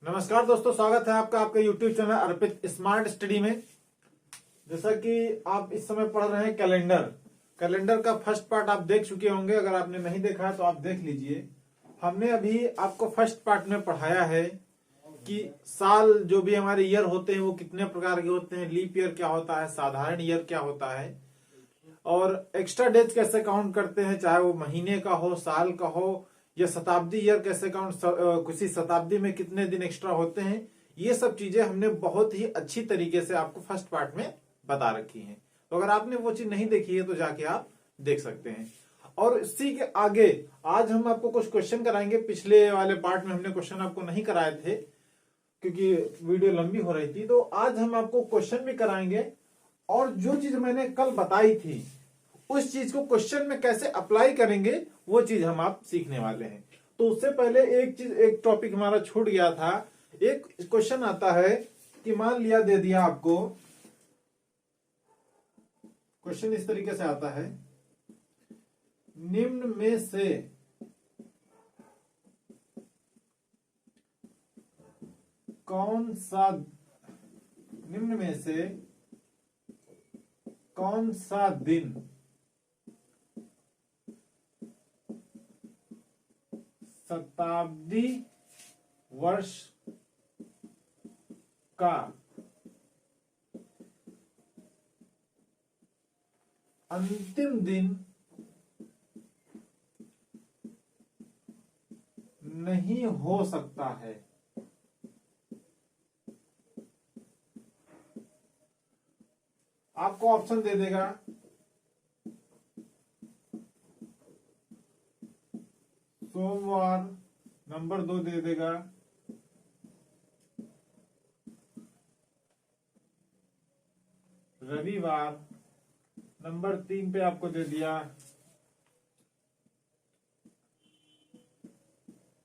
नमस्कार दोस्तों, स्वागत है आपका आपके YouTube चैनल अर्पित स्मार्ट स्टडी में। जैसा कि आप इस समय पढ़ रहे हैं कैलेंडर का फर्स्ट पार्ट आप देख चुके होंगे। अगर आपने नहीं देखा है तो आप देख लीजिए। हमने अभी आपको फर्स्ट पार्ट में पढ़ाया है कि साल जो भी हमारे ईयर होते हैं वो कितने प्रकार के होते हैं, लीप ईयर क्या होता है, साधारण ईयर क्या होता है, और एक्स्ट्रा डेज कैसे काउंट करते हैं, चाहे वो महीने का हो, साल का हो, या शताब्दी ईयर कैसे काउंट, किसी शताब्दी में कितने दिन एक्स्ट्रा होते हैं। ये सब चीजें हमने बहुत ही अच्छी तरीके से आपको फर्स्ट पार्ट में बता रखी हैं। तो अगर आपने वो चीज नहीं देखी है तो जाके आप देख सकते हैं। और इसी के आगे आज हम आपको कुछ क्वेश्चन कराएंगे। पिछले वाले पार्ट में हमने क्वेश्चन आपको नहीं कराए थे क्योंकि वीडियो लंबी हो रही थी, तो आज हम आपको क्वेश्चन भी कराएंगे। और जो चीज मैंने कल बताई थी उस चीज को क्वेश्चन में कैसे अप्लाई करेंगे वो चीज हम आप सीखने वाले हैं। तो उससे पहले एक टॉपिक हमारा छूट गया था। एक क्वेश्चन आता है कि मान लिया दे दिया आपको, क्वेश्चन इस तरीके से आता है, निम्न में से कौन सा दिन शताब्दी वर्ष का अंतिम दिन नहीं हो सकता है। आपको ऑप्शन दे देगा सोमवार, नंबर 2 दे देगा रविवार, नंबर 3 पे आपको दे दिया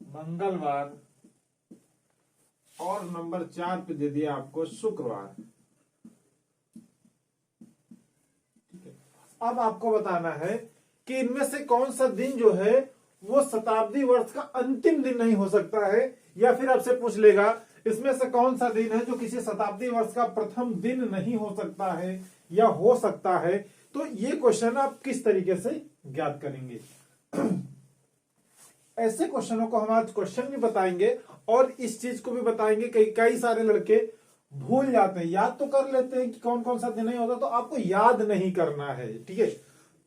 मंगलवार, और नंबर 4 पे दे दिया आपको शुक्रवार। ठीक है, अब आपको बताना है कि इनमें से कौन सा दिन जो है वो शताब्दी वर्ष का अंतिम दिन नहीं हो सकता है, या फिर आपसे पूछ लेगा इसमें से कौन सा दिन है जो किसी शताब्दी वर्ष का प्रथम दिन नहीं हो सकता है या हो सकता है। तो ये क्वेश्चन आप किस तरीके से ज्ञात करेंगे। ऐसे क्वेश्चनों को हम आज क्वेश्चन भी बताएंगे और इस चीज को भी बताएंगे। कई सारे लड़के भूल जाते हैं, याद तो कर लेते हैं कि कौन कौन सा दिन नहीं होता, तो आपको याद नहीं करना है। ठीक है,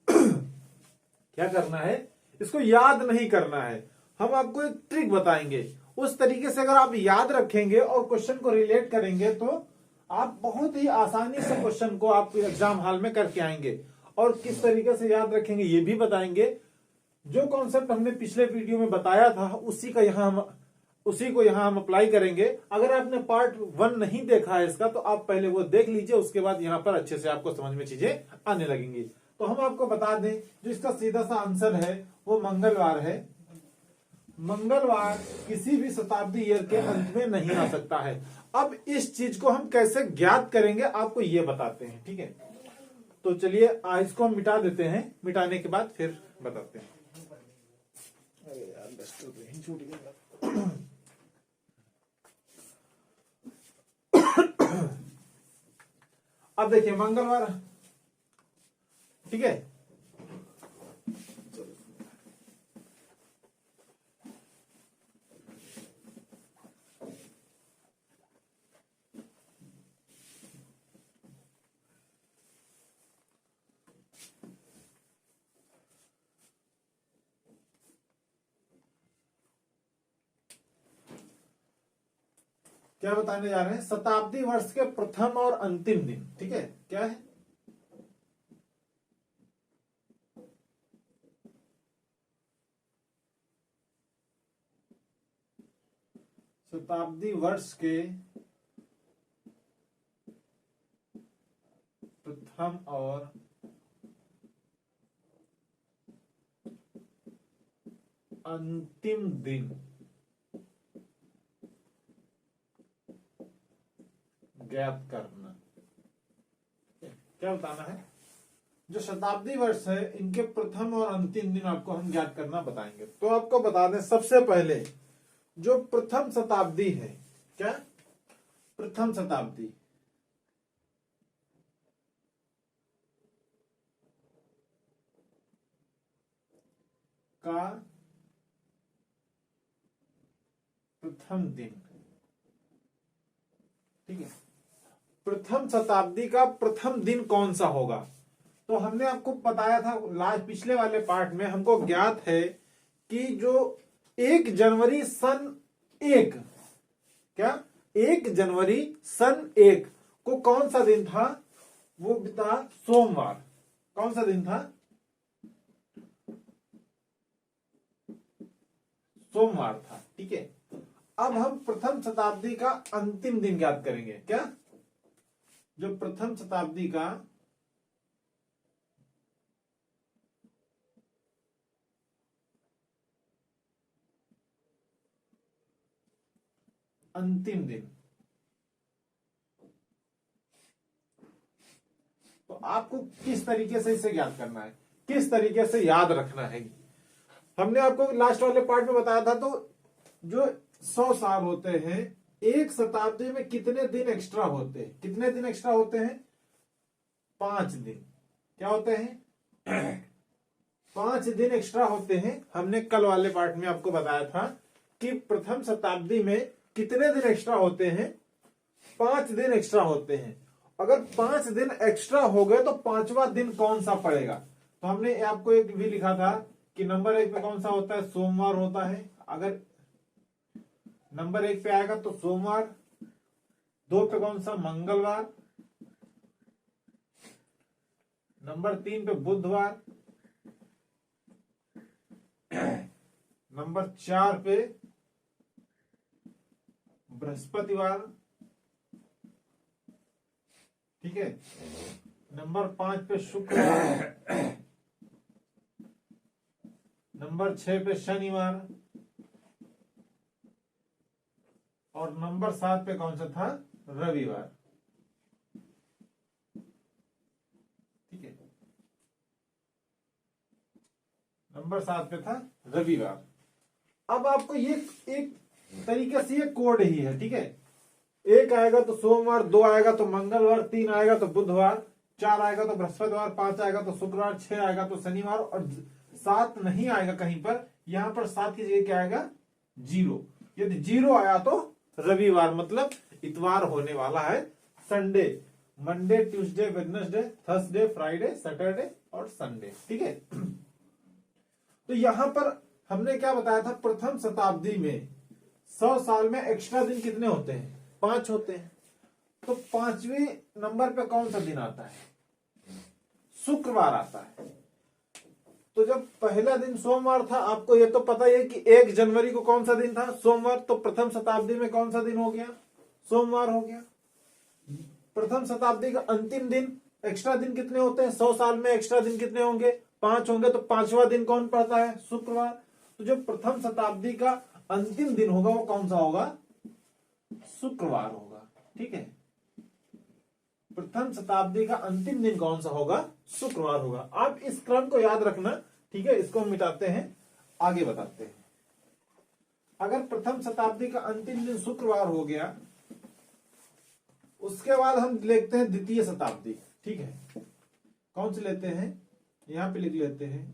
क्या करना है, इसको याद नहीं करना है। हम आपको एक ट्रिक बताएंगे, उस तरीके से अगर आप याद रखेंगे और क्वेश्चन को रिलेट करेंगे तो आप बहुत ही आसानी से क्वेश्चन को आप एग्जाम हॉल में करके आएंगे। और किस तरीके से याद रखेंगे ये भी बताएंगे। जो कॉन्सेप्ट हमने पिछले वीडियो में बताया था उसी को यहाँ हम अप्लाई करेंगे। अगर आपने पार्ट 1 नहीं देखा है इसका तो आप पहले वो देख लीजिए, उसके बाद यहाँ पर अच्छे से आपको समझ में चीजें आने लगेंगी। तो हम आपको बता दें जो इसका सीधा सा आंसर है वो मंगलवार है। मंगलवार किसी भी शताब्दी ईयर के अंत में नहीं आ सकता है। अब इस चीज को हम कैसे ज्ञात करेंगे आपको ये बताते हैं। ठीक है, तो चलिए इसको हम मिटा देते हैं, मिटाने के बाद फिर बताते हैं। अरे यार डस्टर तो यहीं छूट गया। अब देखिए मंगलवार, ठीक है, क्या बताने जा रहे हैं, शताब्दी वर्ष के प्रथम और अंतिम दिन। ठीक है, क्या है, शताब्दी वर्ष के प्रथम और अंतिम दिन ज्ञात करना। क्या बताना है, जो शताब्दी वर्ष है इनके प्रथम और अंतिम दिन आपको हम ज्ञात करना बताएंगे। तो आपको बता दें सबसे पहले जो प्रथम शताब्दी है क्या? प्रथम शताब्दी का प्रथम दिन। ठीक है, प्रथम शताब्दी का प्रथम दिन कौन सा होगा? तो हमने आपको बताया था लास्ट पिछले वाले पार्ट में, हमको ज्ञात है कि जो 1 जनवरी सन 1, क्या 1 जनवरी सन 1 को कौन सा दिन था? वो था सोमवार। कौन सा दिन था? सोमवार था। ठीक है, अब हम प्रथम शताब्दी का अंतिम दिन ज्ञात करेंगे। क्या? जो प्रथम शताब्दी का अंतिम दिन, तो आपको किस तरीके से इसे ज्ञात करना है, किस तरीके से याद रखना है? हमने आपको लास्ट वाले पार्ट में बताया था, तो जो 100 साल होते हैं, एक शताब्दी में कितने दिन एक्स्ट्रा होते हैं? कितने दिन एक्स्ट्रा होते हैं? 5 दिन। क्या होते हैं? 5 दिन एक्स्ट्रा होते हैं। हमने कल वाले पार्ट में आपको बताया था कि प्रथम शताब्दी में कितने दिन एक्स्ट्रा होते हैं? 5 दिन एक्स्ट्रा होते हैं। अगर 5 दिन एक्स्ट्रा हो गए तो 5वां दिन कौन सा पड़ेगा? तो हमने आपको एक भी लिखा था कि नंबर 1 पे कौन सा होता है? सोमवार होता है। अगर नंबर 1 पे आएगा तो सोमवार। 2 पे कौन सा? मंगलवार। नंबर 3 पे बुधवार। नंबर 4 पे बृहस्पतिवार। ठीक है, नंबर 5 पे शुक्रवार। नंबर 6 पे शनिवार। और नंबर 7 पे कौन सा था? रविवार। ठीक है, नंबर 7 पे था रविवार। अब आपको ये एक तरीके से ये कोड ही है। ठीक है, 1 आएगा तो सोमवार, 2 आएगा तो मंगलवार, 3 आएगा तो बुधवार, 4 आएगा तो बृहस्पतिवार, 5 आएगा तो शुक्रवार, 6 आएगा तो शनिवार, और 7 नहीं आएगा कहीं पर। यहां पर 7 की जगह क्या आएगा? 0। यदि 0 आया तो रविवार, मतलब इतवार होने वाला है। Sunday, Monday, Tuesday, Wednesday, Thursday, Friday, Saturday और संडे। ठीक है, तो यहां पर हमने क्या बताया था? प्रथम शताब्दी में 100 साल में एक्स्ट्रा दिन कितने होते हैं? 5 होते हैं। तो 5वें नंबर पे कौन सा दिन आता है? शुक्रवार आता है। तो जब पहला दिन सोमवार था, आपको ये तो पता ही है कि 1 जनवरी को कौन सा दिन था? सोमवार। तो प्रथम शताब्दी में कौन सा दिन हो गया? सोमवार हो गया। प्रथम शताब्दी का अंतिम दिन, एक्स्ट्रा दिन कितने होते हैं? 100 साल में एक्स्ट्रा दिन कितने होंगे? 5 होंगे। तो 5वां दिन कौन पड़ता है? शुक्रवार। तो जो प्रथम शताब्दी का अंतिम दिन होगा वो कौन सा होगा? शुक्रवार होगा। ठीक है, प्रथम शताब्दी का अंतिम दिन कौन सा होगा? शुक्रवार होगा। आप इस क्रम को याद रखना। ठीक है, इसको हम मिटाते हैं, आगे बताते हैं। अगर प्रथम शताब्दी का अंतिम दिन शुक्रवार हो गया, उसके बाद हम लेते हैं द्वितीय शताब्दी। ठीक है, कौन से लेते हैं? यहां पे लिख लेते हैं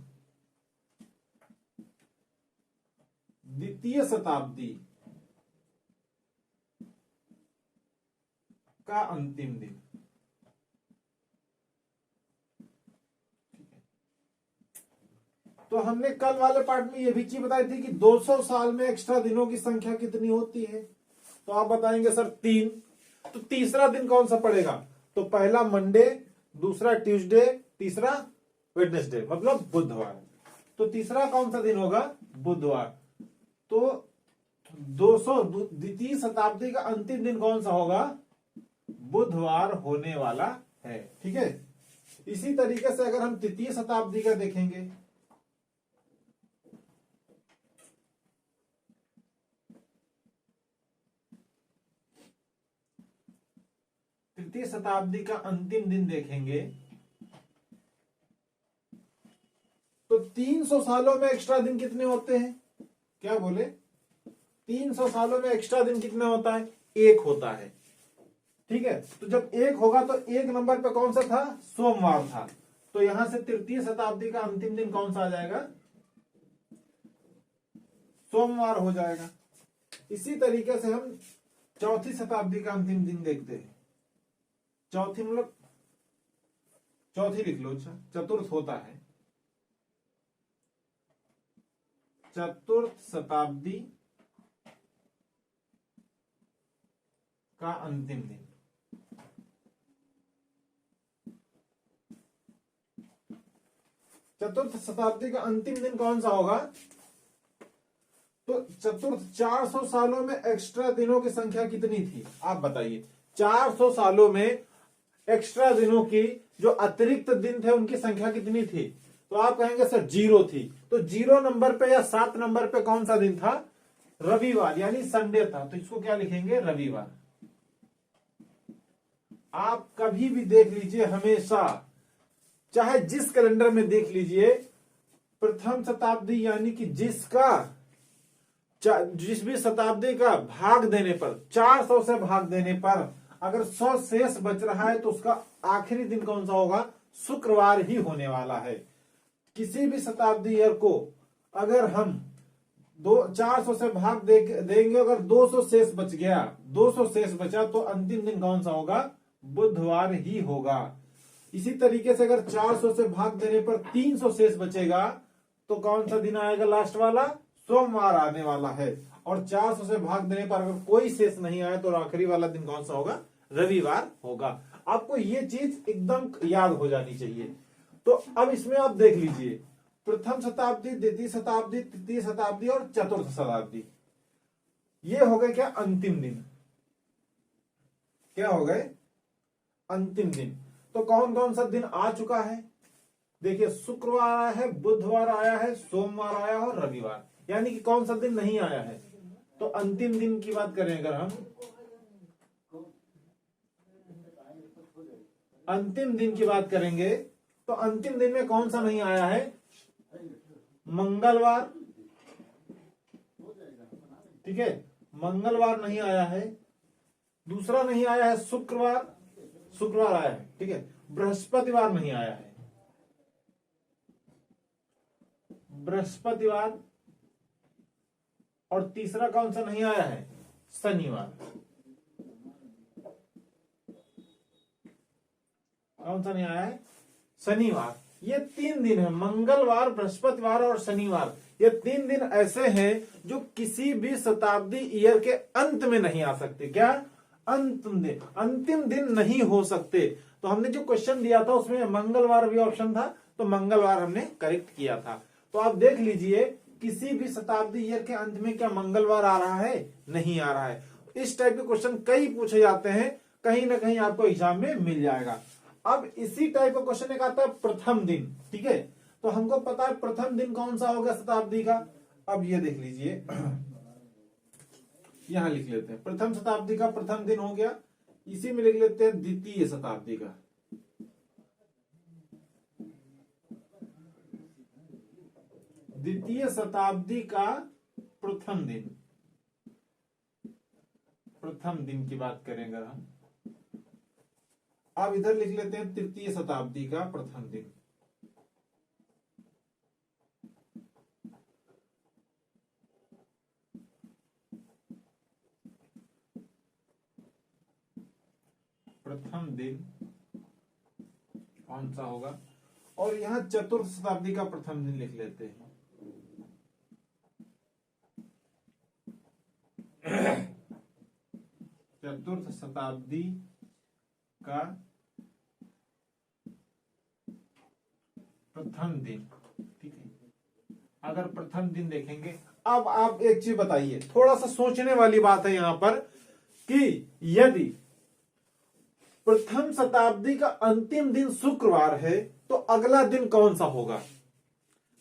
द्वितीय शताब्दी का अंतिम दिन। तो हमने कल वाले पार्ट में यह भी चीज बताई थी कि 200 साल में एक्स्ट्रा दिनों की संख्या कितनी होती है? तो आप बताएंगे सर 3। तो तीसरा दिन कौन सा पड़ेगा? तो पहला मंडे, दूसरा ट्यूसडे, तीसरा वेडनेसडे, मतलब बुधवार। तो तीसरा कौन सा दिन होगा? बुधवार। तो 200 द्वितीय शताब्दी का अंतिम दिन कौन सा होगा? बुधवार होने वाला है। ठीक है, इसी तरीके से अगर हम तृतीय शताब्दी का देखेंगे, तृतीय शताब्दी का अंतिम दिन देखेंगे, तो 300 सालों में एक्स्ट्रा दिन कितने होते हैं? क्या बोले? 300 सालों में एक्स्ट्रा दिन कितने होता है? 1 होता है। ठीक है, तो जब 1 होगा तो 1 नंबर पे कौन सा था, सोमवार था। तो यहां से तृतीय शताब्दी का अंतिम दिन कौन सा आ जाएगा, सोमवार हो जाएगा। इसी तरीके से हम चौथी शताब्दी का अंतिम दिन देखते हैं। चौथी मतलब चौथी लिख लो, अच्छा चतुर्थ होता है, चतुर्थ शताब्दी का अंतिम दिन। चतुर्थ शताब्दी का अंतिम दिन कौन सा होगा, तो चतुर्थ 400 सालों में एक्स्ट्रा दिनों की संख्या कितनी थी, आप बताइए। 400 सालों में एक्स्ट्रा दिनों की जो अतिरिक्त दिन थे उनकी संख्या कितनी थी, तो आप कहेंगे सर 0 थी। तो 0 नंबर पे या 7 नंबर पे कौन सा दिन था, रविवार यानी संडे था। तो इसको क्या लिखेंगे, रविवार। आप कभी भी देख लीजिए, हमेशा चाहे जिस कैलेंडर में देख लीजिए, प्रथम शताब्दी यानी कि जिस भी शताब्दी का भाग देने पर, 400 से भाग देने पर अगर 100 शेष बच रहा है तो उसका आखिरी दिन कौन सा होगा, शुक्रवार ही होने वाला है। किसी भी शताब्दी ईयर को अगर हम 400 से भाग देंगे, अगर 200 शेष बच गया, 200 शेष बचा तो अंतिम दिन कौन सा होगा, बुधवार ही होगा। इसी तरीके से अगर 400 से भाग देने पर 300 शेष बचेगा तो कौन सा दिन आएगा, लास्ट वाला सोमवार आने वाला है। और 400 से भाग देने पर अगर कोई शेष नहीं आया तो आखिरी वाला दिन कौन सा होगा, रविवार होगा। आपको ये चीज एकदम याद हो जानी चाहिए। तो अब इसमें आप देख लीजिए, प्रथम शताब्दी, द्वितीय शताब्दी, तृतीय शताब्दी और चतुर्थ शताब्दी, ये हो गए क्या, अंतिम दिन। क्या हो गए, अंतिम दिन। तो कौन कौन सा दिन आ चुका है, देखिए शुक्रवार आया है, बुधवार आया है, सोमवार आया है और रविवार, यानी कि कौन सा दिन नहीं आया है। तो अंतिम दिन की बात करें अगर हम, अंतिम दिन की बात करेंगे तो अंतिम दिन में कौन सा नहीं आया है, मंगलवार। ठीक है, मंगलवार नहीं आया है। दूसरा नहीं आया है शुक्रवार, शुक्रवार आया है। ठीक है, बृहस्पतिवार नहीं आया है, बृहस्पतिवार। और तीसरा कौन सा नहीं आया है, शनिवार। कौन सा नहीं आया है, शनिवार। ये 3 दिन है, मंगलवार, बृहस्पतिवार और शनिवार। ये 3 दिन ऐसे हैं जो किसी भी शताब्दी ईयर के अंत में नहीं आ सकते। क्या, अंतिम दिन नहीं हो सकते। तो हमने जो क्वेश्चन दिया था उसमें मंगलवार भी ऑप्शन था, तो मंगलवार हमने करेक्ट किया था। तो आप देख लीजिए, किसी भी शताब्दी ईयर के अंत में क्या मंगलवार आ रहा है, नहीं आ रहा है। इस टाइप के क्वेश्चन कई पूछे जाते हैं, कहीं ना कहीं आपको एग्जाम में मिल जाएगा। अब इसी टाइप का क्वेश्चन एक आता है प्रथम दिन। ठीक है, तो हमको पता है प्रथम दिन कौन सा होगा शताब्दी का। अब ये देख लीजिए, यहां लिख लेते हैं, प्रथम शताब्दी का प्रथम दिन हो गया। इसी में लिख लेते हैं द्वितीय शताब्दी का। द्वितीय शताब्दी का प्रथम दिन, प्रथम दिन की बात करेंगे हम। अब इधर लिख लेते हैं तृतीय शताब्दी का प्रथम दिन। प्रथम दिन कौन सा होगा, और यहां चतुर्थ शताब्दी का प्रथम दिन लिख लेते हैं। चतुर्थ शताब्दी का प्रथम दिन। ठीक है, अगर प्रथम दिन देखेंगे, अब आप एक चीज बताइए, थोड़ा सा सोचने वाली बात है यहां पर, कि यदि प्रथम शताब्दी का अंतिम दिन शुक्रवार है तो अगला दिन कौन सा होगा।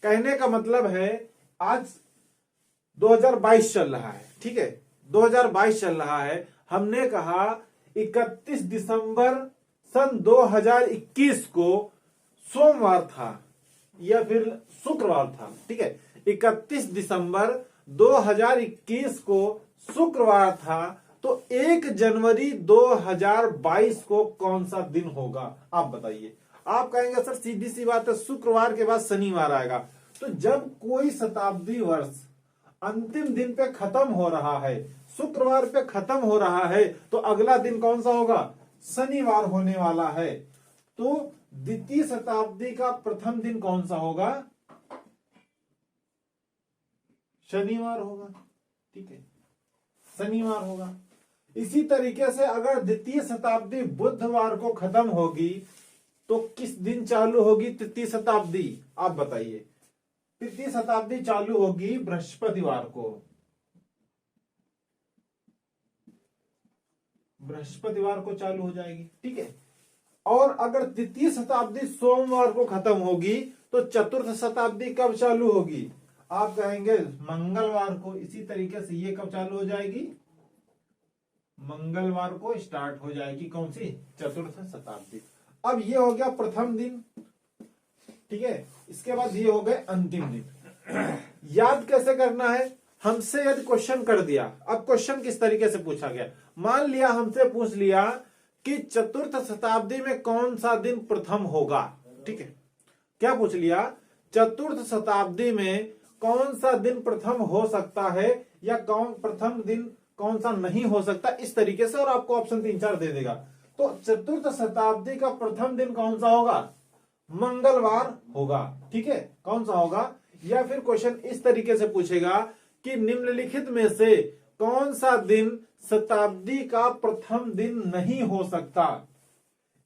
कहने का मतलब है आज 2022 चल रहा है। ठीक है, 2022 चल रहा है। हमने कहा 31 दिसंबर सन 2021 को सोमवार था या फिर शुक्रवार था। ठीक है, 31 दिसंबर 2021 को शुक्रवार था। तो 1 जनवरी 2022 को कौन सा दिन होगा, आप बताइए। आप कहेंगे सर सीधी सी बात है, शुक्रवार के बाद शनिवार आएगा। तो जब कोई शताब्दी वर्ष अंतिम दिन पे खत्म हो रहा है, शुक्रवार पे खत्म हो रहा है, तो अगला दिन कौन सा होगा, शनिवार होने वाला है। तो द्वितीय शताब्दी का प्रथम दिन कौन सा होगा, शनिवार होगा। ठीक है, शनिवार होगा। इसी तरीके से अगर द्वितीय शताब्दी बुधवार को खत्म होगी तो किस दिन चालू होगी तृतीय शताब्दी, आप बताइए। तृतीय शताब्दी चालू होगी बृहस्पतिवार को, बृहस्पतिवार को चालू हो जाएगी। ठीक है, और अगर तृतीय शताब्दी सोमवार को खत्म होगी तो चतुर्थ शताब्दी कब चालू होगी, आप कहेंगे मंगलवार को। इसी तरीके से ये कब चालू हो जाएगी, मंगलवार को स्टार्ट हो जाएगी कौन सी, चतुर्थ शताब्दी। अब ये हो गया प्रथम दिन। ठीक है, इसके बाद ये हो गए अंतिम दिन। याद कैसे करना है, हमसे यदि क्वेश्चन कर दिया, अब क्वेश्चन किस तरीके से पूछा गया, मान लिया हमसे पूछ लिया कि चतुर्थ शताब्दी में कौन सा दिन प्रथम होगा। ठीक है, क्या पूछ लिया, चतुर्थ शताब्दी में कौन सा दिन प्रथम हो सकता है या कौन प्रथम दिन कौन सा नहीं हो सकता, इस तरीके से, और आपको ऑप्शन 3-4 दे देगा। तो चतुर्थ शताब्दी का प्रथम दिन कौन सा होगा, मंगलवार होगा। ठीक है, कौन सा होगा, या फिर क्वेश्चन इस तरीके से पूछेगा कि निम्नलिखित में से कौन सा दिन शताब्दी का प्रथम दिन नहीं हो सकता।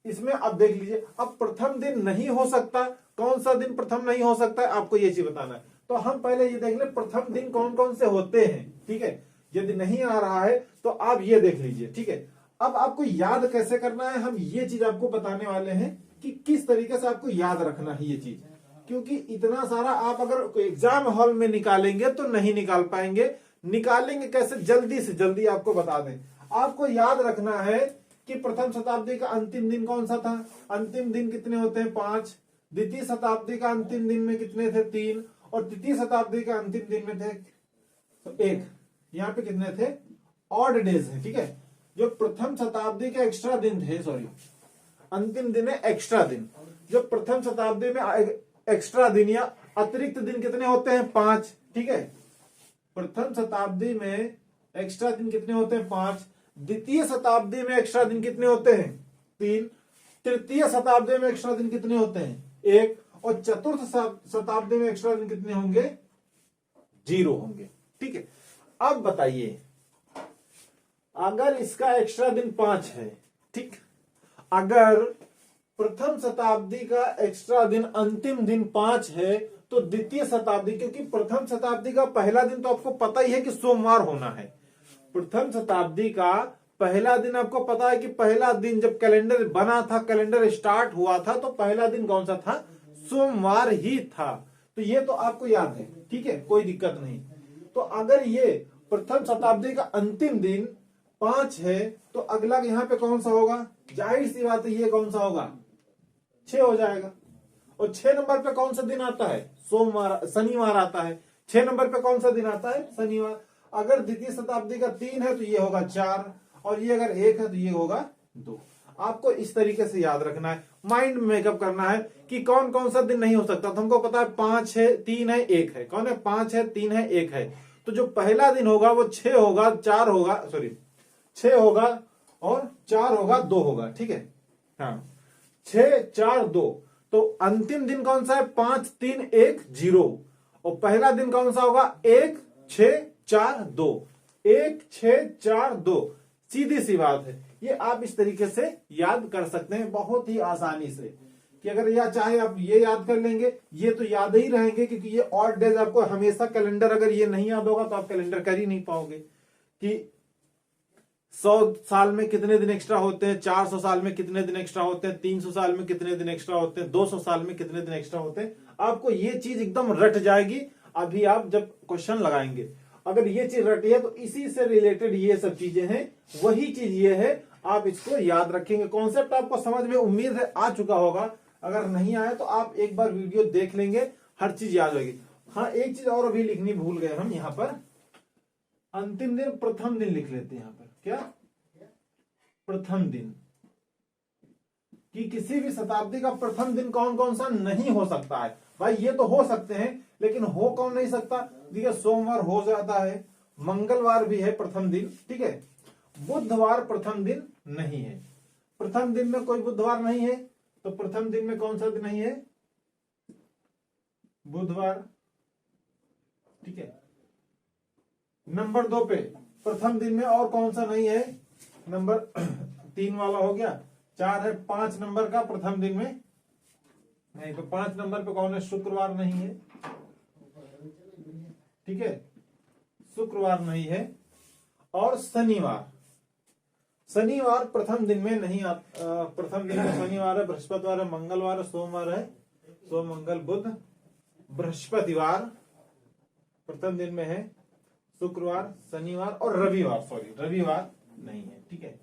इसमें अब देख लीजिए, अब प्रथम दिन नहीं हो सकता, कौन सा दिन प्रथम नहीं हो सकता है, आपको ये चीज बताना है। तो हम पहले ये देख ले प्रथम दिन कौन कौन से होते हैं। ठीक है, यदि नहीं आ रहा है तो आप ये देख लीजिए। ठीक है, अब आपको याद कैसे करना है, हम ये चीज आपको बताने वाले हैं कि किस तरीके से आपको याद रखना है ये चीज, क्योंकि इतना सारा आप अगर एग्जाम हॉल में निकालेंगे तो नहीं निकाल पाएंगे। निकालेंगे कैसे, जल्दी से जल्दी आपको बता दें। आपको याद रखना है कि प्रथम शताब्दी का अंतिम दिन कौन सा था, अंतिम दिन कितने होते हैं, 5। द्वितीय शताब्दी का अंतिम दिन में कितने थे, 3। और तृतीय शताब्दी का अंतिम दिन में थे तो 1। यहाँ पे कितने थे, ऑड डेज है। ठीक है, जो प्रथम शताब्दी के एक्स्ट्रा दिन थे, सॉरी अंतिम दिन है एक्स्ट्रा दिन, जो प्रथम शताब्दी में एक्स्ट्रा दिन या अतिरिक्त दिन कितने होते हैं, 5। ठीक है, प्रथम शताब्दी में एक्स्ट्रा दिन कितने होते हैं, 5। द्वितीय शताब्दी में एक्स्ट्रा दिन कितने होते हैं, 3। तृतीय शताब्दी में एक्स्ट्रा दिन कितने होते हैं, 1। और चतुर्थ शताब्दी में एक्स्ट्रा दिन कितने होंगे, 0 होंगे। ठीक है, अब बताइए अगर इसका एक्स्ट्रा दिन 5 है, ठीक, अगर प्रथम शताब्दी का एक्स्ट्रा दिन अंतिम दिन 5 है तो द्वितीय शताब्दी, क्योंकि प्रथम शताब्दी का पहला दिन तो आपको पता ही है कि सोमवार होना है। प्रथम शताब्दी का पहला दिन आपको पता है कि पहला दिन जब कैलेंडर बना था, कैलेंडर स्टार्ट हुआ था, तो पहला दिन कौन सा था, सोमवार ही था। तो ये तो आपको याद है। ठीक है, कोई दिक्कत नहीं। तो अगर ये प्रथम शताब्दी का अंतिम दिन 5 है तो अगला यहाँ पे कौन सा होगा, जाहिर सी बात है ये कौन सा होगा, 6 हो जाएगा। और 6 नंबर पे कौन सा दिन आता है, सोमवार, शनिवार आता है। 6 नंबर पे कौन सा दिन आता है, शनिवार। अगर द्वितीय शताब्दी का 3 है तो ये होगा 4, और ये अगर 1 है तो ये होगा 2। आपको इस तरीके से याद रखना है, माइंड में मेकअप करना है कि कौन कौन सा दिन नहीं हो सकता। तो हमको पता है 5 है, 3 है, 1 है। कौन है, 5 है, 3 है, 1 है। तो जो पहला दिन होगा वो 6 होगा, 4 होगा, सॉरी 6 होगा और 4 होगा, 2 होगा। ठीक है, हाँ 6, 4, 2। तो अंतिम दिन कौन सा है, 5, 3, 1, 0। और पहला दिन कौन सा होगा, 1, 6, 4, 2। 1, 6, 4, 2। सीधी सी बात है, ये आप इस तरीके से याद कर सकते हैं बहुत ही आसानी से, कि अगर या चाहे आप ये याद कर लेंगे, ये तो याद ही रहेंगे, क्योंकि ये ऑड डेज आपको हमेशा कैलेंडर, अगर ये नहीं याद होगा तो आप कैलेंडर कर ही नहीं पाओगे कि 100 साल में कितने दिन एक्स्ट्रा होते हैं, 400 साल में कितने दिन एक्स्ट्रा होते हैं, 300 साल में कितने दिन एक्स्ट्रा होते हैं, 200 साल में कितने दिन एक्स्ट्रा होते हैं। आपको ये चीज एकदम रट जाएगी अभी आप जब क्वेश्चन लगाएंगे। अगर ये चीज रटी है तो इसी से रिलेटेड ये सब चीजें हैं, वही चीज ये है, आप इसको याद रखेंगे। कॉन्सेप्ट आपको समझ में उम्मीद है आ चुका होगा। अगर नहीं आया तो आप एक बार वीडियो देख लेंगे, हर चीज याद होगी। हाँ, एक चीज और अभी लिखनी भूल गए हम, यहाँ पर अंतिम दिन प्रथम दिन लिख लेते हैं। यहाँ पर क्या, प्रथम दिन, कि किसी भी शताब्दी का प्रथम दिन कौन कौन सा नहीं हो सकता है। भाई ये तो हो सकते हैं, लेकिन हो कौन नहीं सकता? देखिए, सोमवार हो जाता है, मंगलवार भी है प्रथम दिन, ठीक है, बुधवार प्रथम दिन नहीं है। प्रथम दिन में कोई बुधवार नहीं है, तो प्रथम दिन में कौन सा दिन नहीं है? बुधवार, ठीक है। नंबर 2 पे प्रथम दिन में और कौन सा नहीं है? नंबर 3 वाला हो गया। 4 है 5 नंबर का प्रथम दिन में नहीं, तो 5 नंबर पे कौन है? शुक्रवार नहीं है, ठीक है, शुक्रवार नहीं है। और शनिवार, शनिवार प्रथम दिन में नहीं प्रथम दिन में शनिवार है, बृहस्पतिवार है, मंगलवार है, सोमवार है, सोम मंगल बुध, बृहस्पतिवार प्रथम दिन में है, शुक्रवार, शनिवार और रविवार, सॉरी रविवार नहीं है, ठीक है।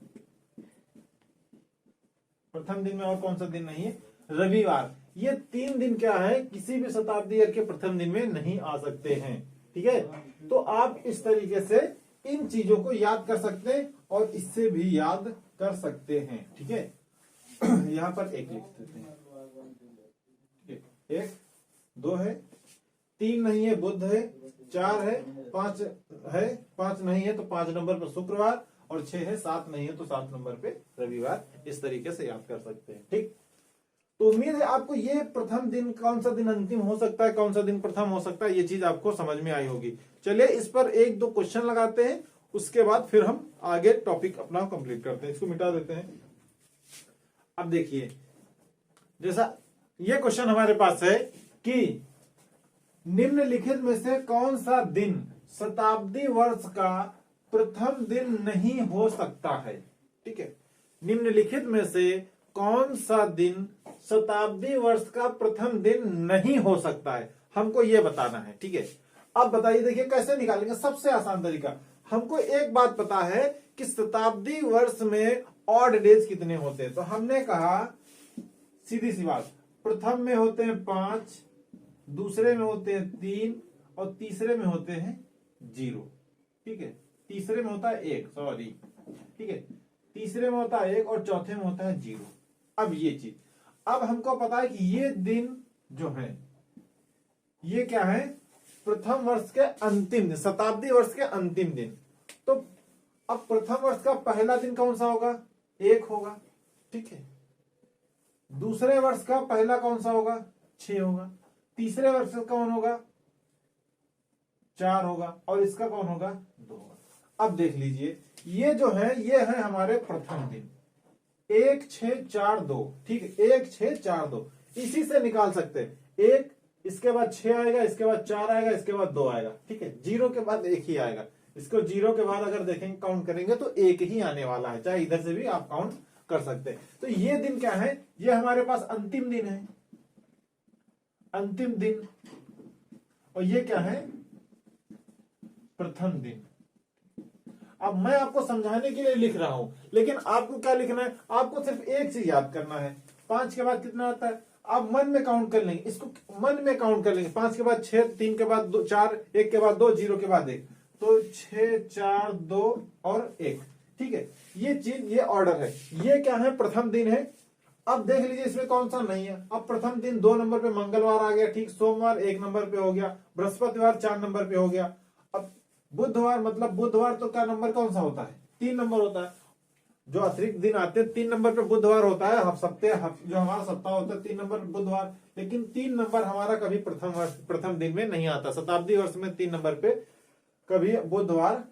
प्रथम दिन में और कौन सा दिन नहीं है? रविवार। ये 3 दिन क्या है? किसी भी शताब्दी के प्रथम दिन में नहीं आ सकते हैं, ठीक है। तो आप इस तरीके से इन चीजों को याद कर सकते हैं और इससे भी याद कर सकते हैं, ठीक है। यहां पर 1 लिख देते हैं, ठीक है। 1 2 है, 3 नहीं है, बुध है, 4 है, 5 है, 5 नहीं है तो 5 नंबर पर शुक्रवार, और 6 है, 7 नहीं है तो 7 नंबर पे रविवार। इस तरीके से याद कर सकते हैं, ठीक। तो उम्मीद है आपको ये प्रथम दिन कौन सा दिन अंतिम हो सकता है, कौन सा दिन प्रथम हो सकता है, ये चीज आपको समझ में आई होगी। चलिए इस पर 1-2 क्वेश्चन लगाते हैं, उसके बाद फिर हम आगे टॉपिक अपना कंप्लीट करते हैं। इसको मिटा देते हैं। अब देखिए, जैसा ये क्वेश्चन हमारे पास है कि निम्नलिखित में से कौन सा दिन शताब्दी वर्ष का प्रथम दिन नहीं हो सकता है, ठीक है। निम्नलिखित में से कौन सा दिन शताब्दी वर्ष का प्रथम दिन नहीं हो सकता है, हमको यह बताना है, ठीक है। अब बताइए, देखिए कैसे निकालेंगे। सबसे आसान तरीका, हमको एक बात पता है कि शताब्दी वर्ष में ऑड डेज कितने होते हैं। तो हमने कहा सीधी सी बात, प्रथम में होते हैं 5, दूसरे में होते हैं 3 और तीसरे में होते हैं 0, ठीक है। तीसरे में होता है 1, सॉरी, ठीक है, तीसरे में होता है 1 और चौथे में होता है 0। अब ये चीज, अब हमको पता है कि ये दिन जो है ये क्या है? प्रथम वर्ष के अंतिम दिन, शताब्दी वर्ष के अंतिम दिन। तो अब प्रथम वर्ष का पहला दिन कौन सा होगा? 1 होगा, ठीक है। दूसरे वर्ष का पहला कौन सा होगा? 6 होगा। तीसरे वर्ष का कौन होगा? 4 होगा। और इसका कौन होगा? 2 होगा। अब देख लीजिए, ये जो है ये है हमारे प्रथम दिन, 1 6 4 2, ठीक है, 1 6 4 2। इसी से निकाल सकते हैं, 1, इसके बाद 6 आएगा, इसके बाद 4 आएगा, इसके बाद 2 आएगा, ठीक है। 0 के बाद 1 ही आएगा। इसको 0 के बाद अगर देखेंगे, काउंट करेंगे तो 1 ही आने वाला है, चाहे इधर से भी आप काउंट कर सकते हैं। तो ये दिन क्या है? ये हमारे पास अंतिम दिन है, अंतिम दिन। और ये क्या है? प्रथम दिन। अब मैं आपको समझाने के लिए लिख रहा हूं, लेकिन आपको क्या लिखना है? आपको सिर्फ एक चीज याद करना है। 5 के बाद कितना आता है? आप मन में काउंट कर लेंगे, इसको मन में काउंट कर लेंगे। 5 के बाद 6, 3 के बाद 2, 4, 1 के बाद 2, 0 के बाद 1, तो 6 4 2 और 1, ठीक है। ये चीज, ये ऑर्डर है। ये क्या है? प्रथम दिन है। अब देख लीजिए इसमें कौन सा नहीं है। अब प्रथम दिन 2 नंबर पे मंगलवार आ गया, ठीक। सोमवार 1 नंबर पे हो गया, बृहस्पतिवार 4 नंबर पे हो गया। अब बुधवार, मतलब बुधवार तो क्या नंबर कौन सा होता है? 3 नंबर होता है। जो अतिरिक्त दिन आते हैं 3 नंबर पे बुधवार होता है। जो हमारा सप्ताह होता है 3 नंबर बुधवार, लेकिन 3 नंबर हमारा कभी प्रथम दिन में नहीं आता। शताब्दी वर्ष में 3 नंबर पे कभी बुधवार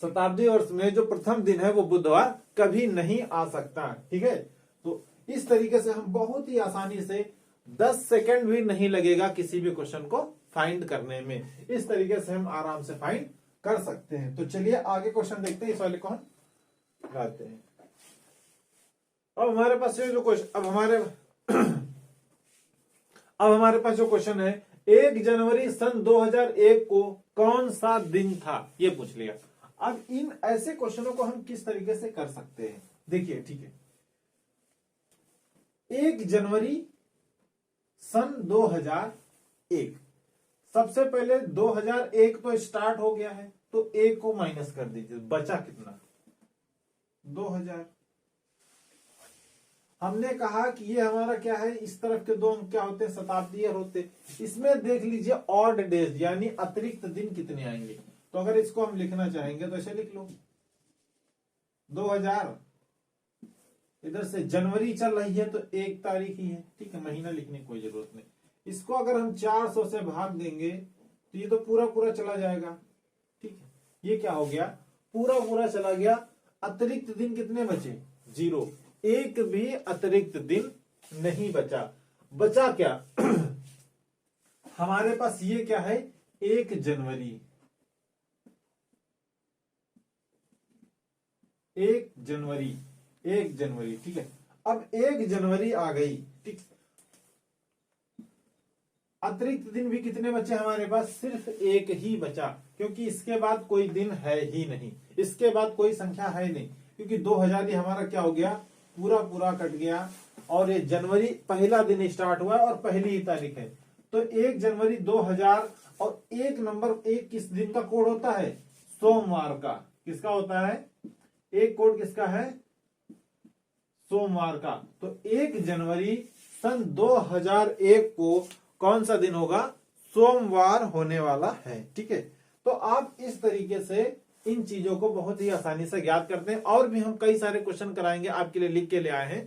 शताब्दी वर्ष में जो प्रथम दिन है वो बुधवार कभी नहीं आ सकता, ठीक है। तो इस तरीके से हम बहुत ही आसानी से 10 सेकंड भी नहीं लगेगा किसी भी क्वेश्चन को फाइंड करने में। इस तरीके से हम आराम से फाइंड कर सकते हैं। तो चलिए आगे क्वेश्चन देखते हैं। इस वाले को हम लाते हैं। अब हमारे पास जो क्वेश्चन, अब हमारे पास जो क्वेश्चन है, 1 जनवरी सन 2001 को कौन सा दिन था, ये पूछ लिया। अब इन ऐसे क्वेश्चनों को हम किस तरीके से कर सकते हैं, देखिए, ठीक है। 1 जनवरी सन 2001, सबसे पहले 2001 तो स्टार्ट हो गया है, तो 1 को माइनस कर दीजिए, बचा कितना? 2000। हमने कहा कि ये हमारा क्या है, इस तरफ के दो अंक क्या होते हैं, शताब्दी होते। इसमें देख लीजिए ऑड डेज यानी अतिरिक्त दिन कितने आएंगे। तो अगर इसको हम लिखना चाहेंगे तो ऐसे लिख लो 2000, इधर से जनवरी चल रही है तो 1 तारीख ही है, ठीक है, महीना लिखने की कोई जरूरत नहीं। इसको अगर हम 400 से भाग देंगे तो ये तो पूरा पूरा चला जाएगा, ठीक है। ये क्या हो गया, पूरा पूरा चला गया। अतिरिक्त दिन कितने बचे, 0, एक भी अतिरिक्त दिन नहीं बचा। बचा क्या हमारे पास ये क्या है, 1 जनवरी, 1 जनवरी, 1 जनवरी, ठीक है। अब 1 जनवरी आ गई, ठीक। अतिरिक्त दिन भी कितने बचे हमारे पास, सिर्फ 1 ही बचा, क्योंकि इसके बाद कोई दिन है ही नहीं, इसके बाद कोई संख्या है नहीं, क्योंकि 2000 ही हमारा क्या हो गया, पूरा पूरा कट गया। और ये जनवरी पहला दिन स्टार्ट हुआ और पहली ही तारीख है, तो 1 जनवरी 2000। और 1 नंबर 1 किस दिन का कोड होता है, सोमवार का। किसका होता है, एक कोड किसका है, सोमवार का। तो 1 जनवरी सन 2001 को कौन सा दिन होगा, सोमवार होने वाला है, ठीक है। तो आप इस तरीके से इन चीजों को बहुत ही आसानी से ज्ञात करते हैं। और भी हम कई सारे क्वेश्चन कराएंगे, आपके लिए लिख के ले आए हैं,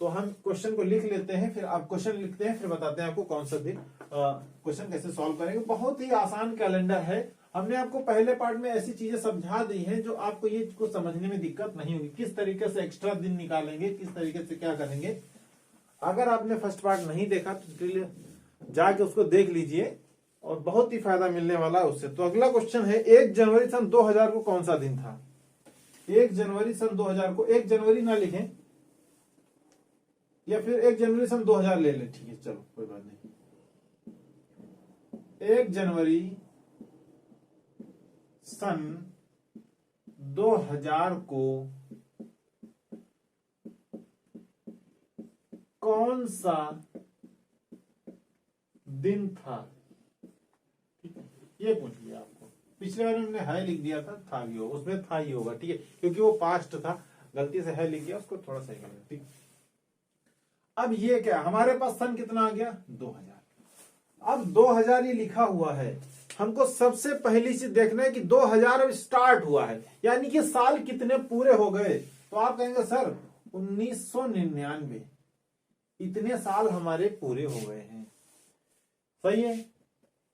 तो हम क्वेश्चन को लिख लेते हैं, फिर आप क्वेश्चन लिखते हैं, फिर बताते हैं आपको कौन सा दिन क्वेश्चन कैसे सॉल्व करेंगे। बहुत ही आसान कैलेंडर है। हमने आपको पहले पार्ट में ऐसी चीजें समझा दी हैं जो आपको ये को समझने में दिक्कत नहीं होगी, किस तरीके से एक्स्ट्रा दिन निकालेंगे, किस तरीके से क्या करेंगे। अगर आपने फर्स्ट पार्ट नहीं देखा तो जाके उसको देख लीजिए और बहुत ही फायदा मिलने वाला है उससे। तो अगला क्वेश्चन है, 1 जनवरी सन 2000 को कौन सा दिन था। 1 जनवरी सन 2000 को 1 जनवरी ना लिखें, या फिर 1 जनवरी सन 2000 ले लें, ठीक है, चलो कोई बात नहीं। 1 जनवरी सन 2000 को कौन सा दिन था, ठीक है, ये पूछ लिया आपको। पिछले बार हमने है लिख दिया था भी होगा, उसमें था ही होगा, ठीक है, क्योंकि वो पास्ट था, गलती से है लिख दिया, उसको थोड़ा सही करना, ठीक। अब ये क्या, हमारे पास सन कितना आ गया, 2000। अब 2000 ये लिखा हुआ है, हमको सबसे पहली चीज देखना है कि 2000 अब स्टार्ट हुआ है, यानी कि साल कितने पूरे हो गए। तो आप कहेंगे सर 1999, इतने साल हमारे पूरे हो गए हैं, सही है।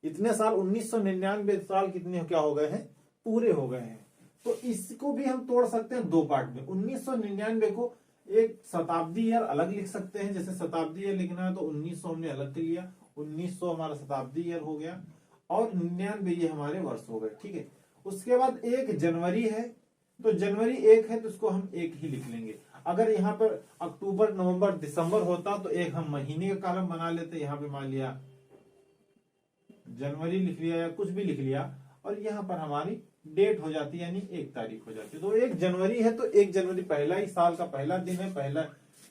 इतने साल 1999 साल कितने क्या हो गए हैं, पूरे हो गए हैं। तो इसको भी हम तोड़ सकते हैं 2 पार्ट में। 1999 को एक शताब्दी ईयर अलग लिख सकते हैं, जैसे शताब्दी ईयर लिखना है तो 1900 हमने अलग लिया, 1900 हमारा शताब्दी ईयर हो गया, और 99 ये हमारे वर्ष हो गए, ठीक है। उसके बाद 1 जनवरी है, तो जनवरी 1 है तो उसको हम 1 ही लिख लेंगे। अगर यहाँ पर अक्टूबर नवंबर दिसंबर होता तो एक हम महीने का कॉलम बना लेते, यहाँ पे मान लिया जनवरी लिख लिया या कुछ भी लिख लिया, और यहाँ पर हमारी डेट हो जाती, यानी 1 तारीख हो जाती। तो 1 जनवरी है तो 1 जनवरी पहला ही साल का पहला दिन है,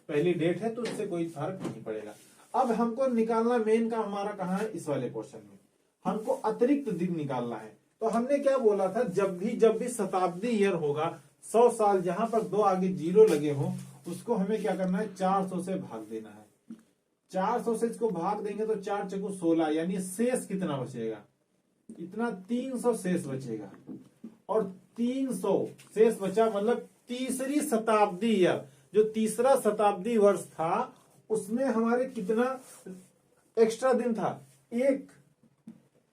पहली डेट है, तो इससे कोई फर्क नहीं पड़ेगा। अब हमको निकालना मेन का हमारा कहाँ है, इस वाले पोर्शन में हमको अतिरिक्त दिन निकालना है। तो हमने क्या बोला था, जब भी शताब्दी ईयर होगा, 100 साल, जहां पर 2 आगे 0 लगे हो, उसको हमें क्या करना है, 400 से भाग देना है। 400 से इसको भाग देंगे तो 4 चौको 16, यानी शेष कितना बचेगा, इतना 300 शेष बचेगा। और 300 शेष बचा, मतलब तीसरी शताब्दी ईयर, जो तीसरा शताब्दी वर्ष था, उसमें हमारे कितना एक्स्ट्रा दिन था, 1।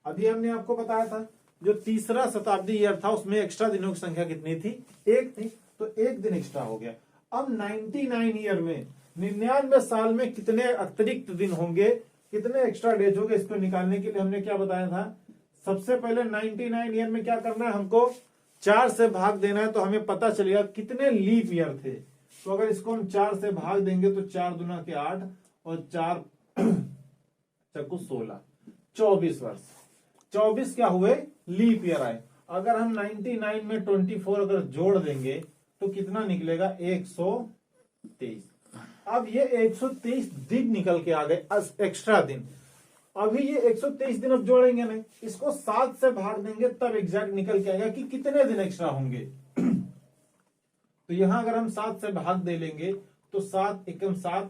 अभी हमने आपको बताया था जो तीसरा शताब्दी ईयर था उसमें एक्स्ट्रा दिनों की संख्या कितनी थी, 1 थी, तो 1 दिन एक्स्ट्रा हो गया। अब 99 ईयर में, 99 साल में कितने अतिरिक्त दिन होंगे, कितने एक्स्ट्रा डेज होंगे, इसको निकालने के लिए हमने क्या बताया था, सबसे पहले 99 ईयर में क्या करना है, हमको 4 से भाग देना है, तो हमें पता चलेगा कितने लीप ईयर थे। तो अगर इसको हम 4 से भाग देंगे तो 4 दूना के 8 और 4 चक्कू 16, 24 वर्ष, 24 क्या हुए, लीप ईयर आए। अगर हम 99 में 24 अगर जोड़ देंगे तो कितना निकलेगा, 123। अब ये 123 दिन निकल के आ गए, एक्स्ट्रा दिन। अभी ये 123 दिन अब जोड़ेंगे नहीं, इसको 7 से भाग देंगे तब एग्जैक्ट निकल के आएगा कि कितने दिन एक्स्ट्रा होंगे। तो तो यहां अगर हम 7 से भाग दे लेंगे तो 7 एकम 7,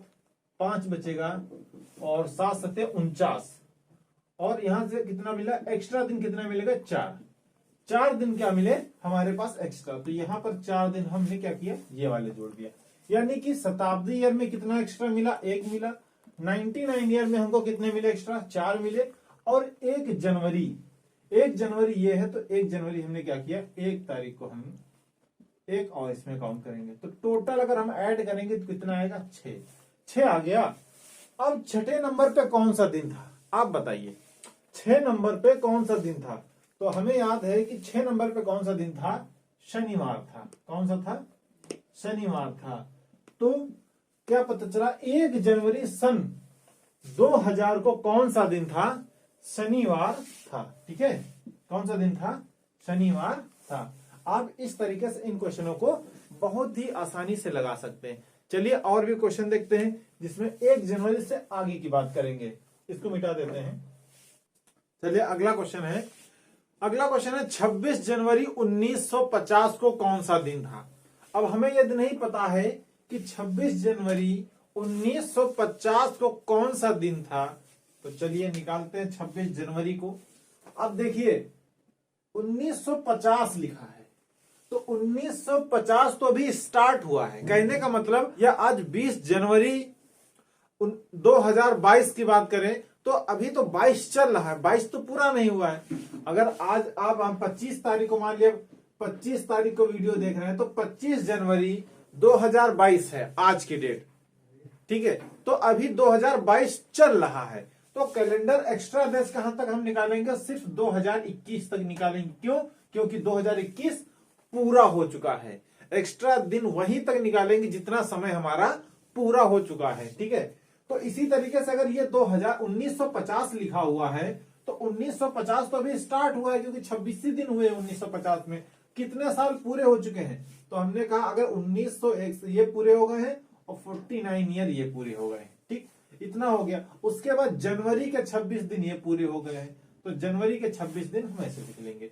5 बचेगा और 7 सत्ते 49। और यहां से कितना मिला एक्स्ट्रा दिन, कितना मिलेगा 4। 4 दिन क्या मिले हमारे पास एक्स्ट्रा, तो यहां पर 4 दिन हमने क्या किया, ये वाले जोड़ दिया। यानी कि शताब्दी ईयर में कितना एक्स्ट्रा मिला, 1 मिला। 99 ईयर में हमको कितने मिले एक्स्ट्रा, 4 मिले। और 1 जनवरी, 1 जनवरी ये है, तो 1 जनवरी हमने क्या किया, 1 तारीख को हम एक और इसमें काउंट करेंगे। तो टोटल अगर हम ऐड करेंगे तो कितना आएगा, 6 आ गया। अब छठे नंबर पे कौन सा दिन था, आप बताइए 6 नंबर पे कौन सा दिन था। तो हमें याद है कि 6 नंबर पे कौन सा दिन था, शनिवार था। कौन सा था, शनिवार था। तो क्या पता चला 1 जनवरी सन 2000 को कौन सा दिन था, शनिवार था। ठीक है, कौन सा दिन था, शनिवार था। आप इस तरीके से इन क्वेश्चनों को बहुत ही आसानी से लगा सकते हैं। चलिए और भी क्वेश्चन देखते हैं जिसमें 1 जनवरी से आगे की बात करेंगे। इसको मिटा देते हैं। चलिए अगला क्वेश्चन है, अगला क्वेश्चन है 26 जनवरी 1950 को कौन सा दिन था। अब हमें यदि नहीं पता है कि 26 जनवरी 1950 को कौन सा दिन था, तो चलिए निकालते हैं 26 जनवरी को। अब देखिए 1950 लिखा है, तो 1950 तो अभी स्टार्ट हुआ है। कहने का मतलब यह आज 20 जनवरी 2022 की बात करें तो अभी तो 22 चल रहा है, 22 तो पूरा नहीं हुआ है। अगर आज आप हम 25 तारीख को, मान लिया 25 तारीख को वीडियो देख रहे हैं, तो 25 जनवरी 2022 है आज की डेट। ठीक है, तो अभी 2022 चल रहा है। तो कैलेंडर एक्स्ट्रा डेज कहां तक हम निकालेंगे, सिर्फ 2021 तक निकालेंगे। क्यों, क्योंकि 2021 पूरा हो चुका है। एक्स्ट्रा दिन वहीं तक निकालेंगे जितना समय हमारा पूरा हो चुका है। ठीक है, तो इसी तरीके से अगर ये 1950 लिखा हुआ है, तो 1950 तो अभी स्टार्ट हुआ है, क्योंकि 26 ही दिन हुए 1950 में। कितने साल पूरे हो चुके हैं, तो हमने कहा अगर 1901 से ये पूरे हो गए हैं और 49 ईयर ये पूरे हो गए हैं। ठीक, इतना हो गया। उसके बाद जनवरी के 26 दिन ये पूरे हो गए हैं, तो जनवरी के 26 दिन हम ऐसे लिख लेंगे।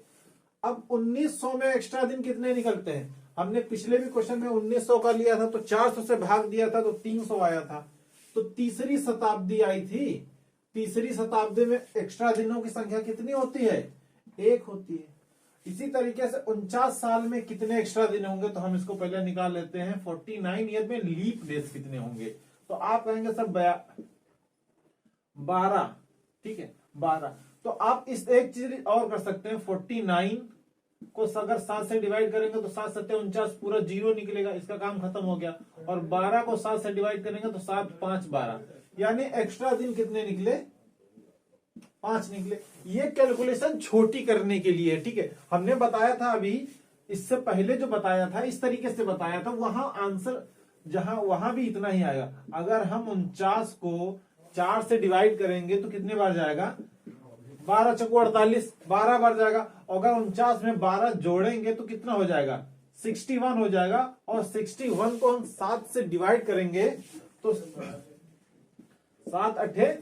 अब 1900 में एक्स्ट्रा दिन कितने निकलते हैं, हमने पिछले भी क्वेश्चन में 1900 का लिया था, तो 400 से भाग दिया था तो 300 आया था। तो तीसरी शताब्दी आई थी, तीसरी शताब्दी में एक्स्ट्रा दिनों की संख्या कितनी होती है, 1 होती है। इसी तरीके से 49 साल में कितने एक्स्ट्रा दिन होंगे, तो हम इसको पहले निकाल लेते हैं। 49 ईयर में लीप डेज कितने होंगे, तो आप कहेंगे सर 12। ठीक है, 12। तो आप इस एक चीज और कर सकते हैं, 49 को अगर 7 से डिवाइड करेंगे तो 7 सत्ते 49, पूरा 0 निकलेगा, इसका काम खत्म हो गया। और 12 को 7 से डिवाइड करेंगे तो 7 5 12, यानी एक्स्ट्रा दिन कितने निकले, 5 निकले। ये कैलकुलेशन छोटी करने के लिए। ठीक है, हमने बताया था अभी, इससे पहले जो बताया था इस तरीके से बताया था, वहां आंसर जहां वहां भी इतना ही आएगा। अगर हम 49 को 4 से डिवाइड करेंगे तो कितने बार जाएगा, 12 चौको 48, 12 बार जाएगा। अगर 49 में 12 जोड़ेंगे तो कितना हो जाएगा, 61 हो जाएगा। और 61 को हम 7 से डिवाइड करेंगे तो 7 8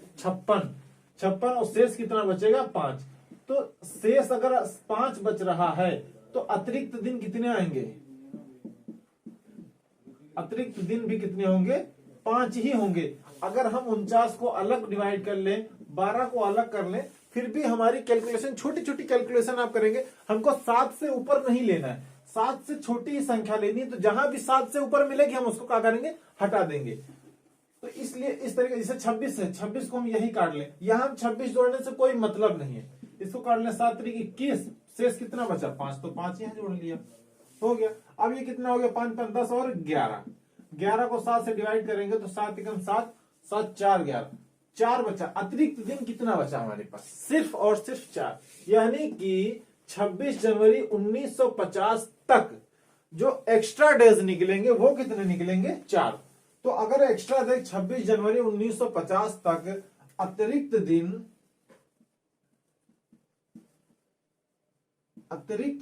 56 और शेष कितना बचेगा, 5। तो शेष अगर 5 बच रहा है तो अतिरिक्त दिन कितने आएंगे, अतिरिक्त दिन भी कितने होंगे, 5 ही होंगे। अगर हम 49 को अलग डिवाइड कर लें, 12 को अलग कर लें, फिर भी हमारी कैलकुलेशन छोटी छोटी कैलकुलेशन आप करेंगे। हमको 7 से ऊपर नहीं लेना है, 7 से छोटी ही संख्या लेनी है। तो जहां भी 7 से ऊपर मिलेगी हम उसको क्या करेंगे, हटा देंगे। तो इसलिए इस तरीके, जैसे 26 है, 26 को हम यही काट लें, यहां 26 जोड़ने से कोई मतलब नहीं है, इसको काट लें। 7 3 21, शेष कितना बचा, 5, तो 5 यहां जोड़ लिया, हो गया। अब ये कितना हो गया, 5 5 10 और 11। 11 को 7 से डिवाइड करेंगे तो 7 एकम 7, 7 4 11, 4 बचा। अतिरिक्त दिन कितना बचा हमारे पास, सिर्फ और सिर्फ 4। यानी कि 26 जनवरी 1950 तक जो एक्स्ट्रा डेज निकलेंगे वो कितने निकलेंगे, 4। तो अगर एक्स्ट्रा डेज 26 जनवरी 1950 तक अतिरिक्त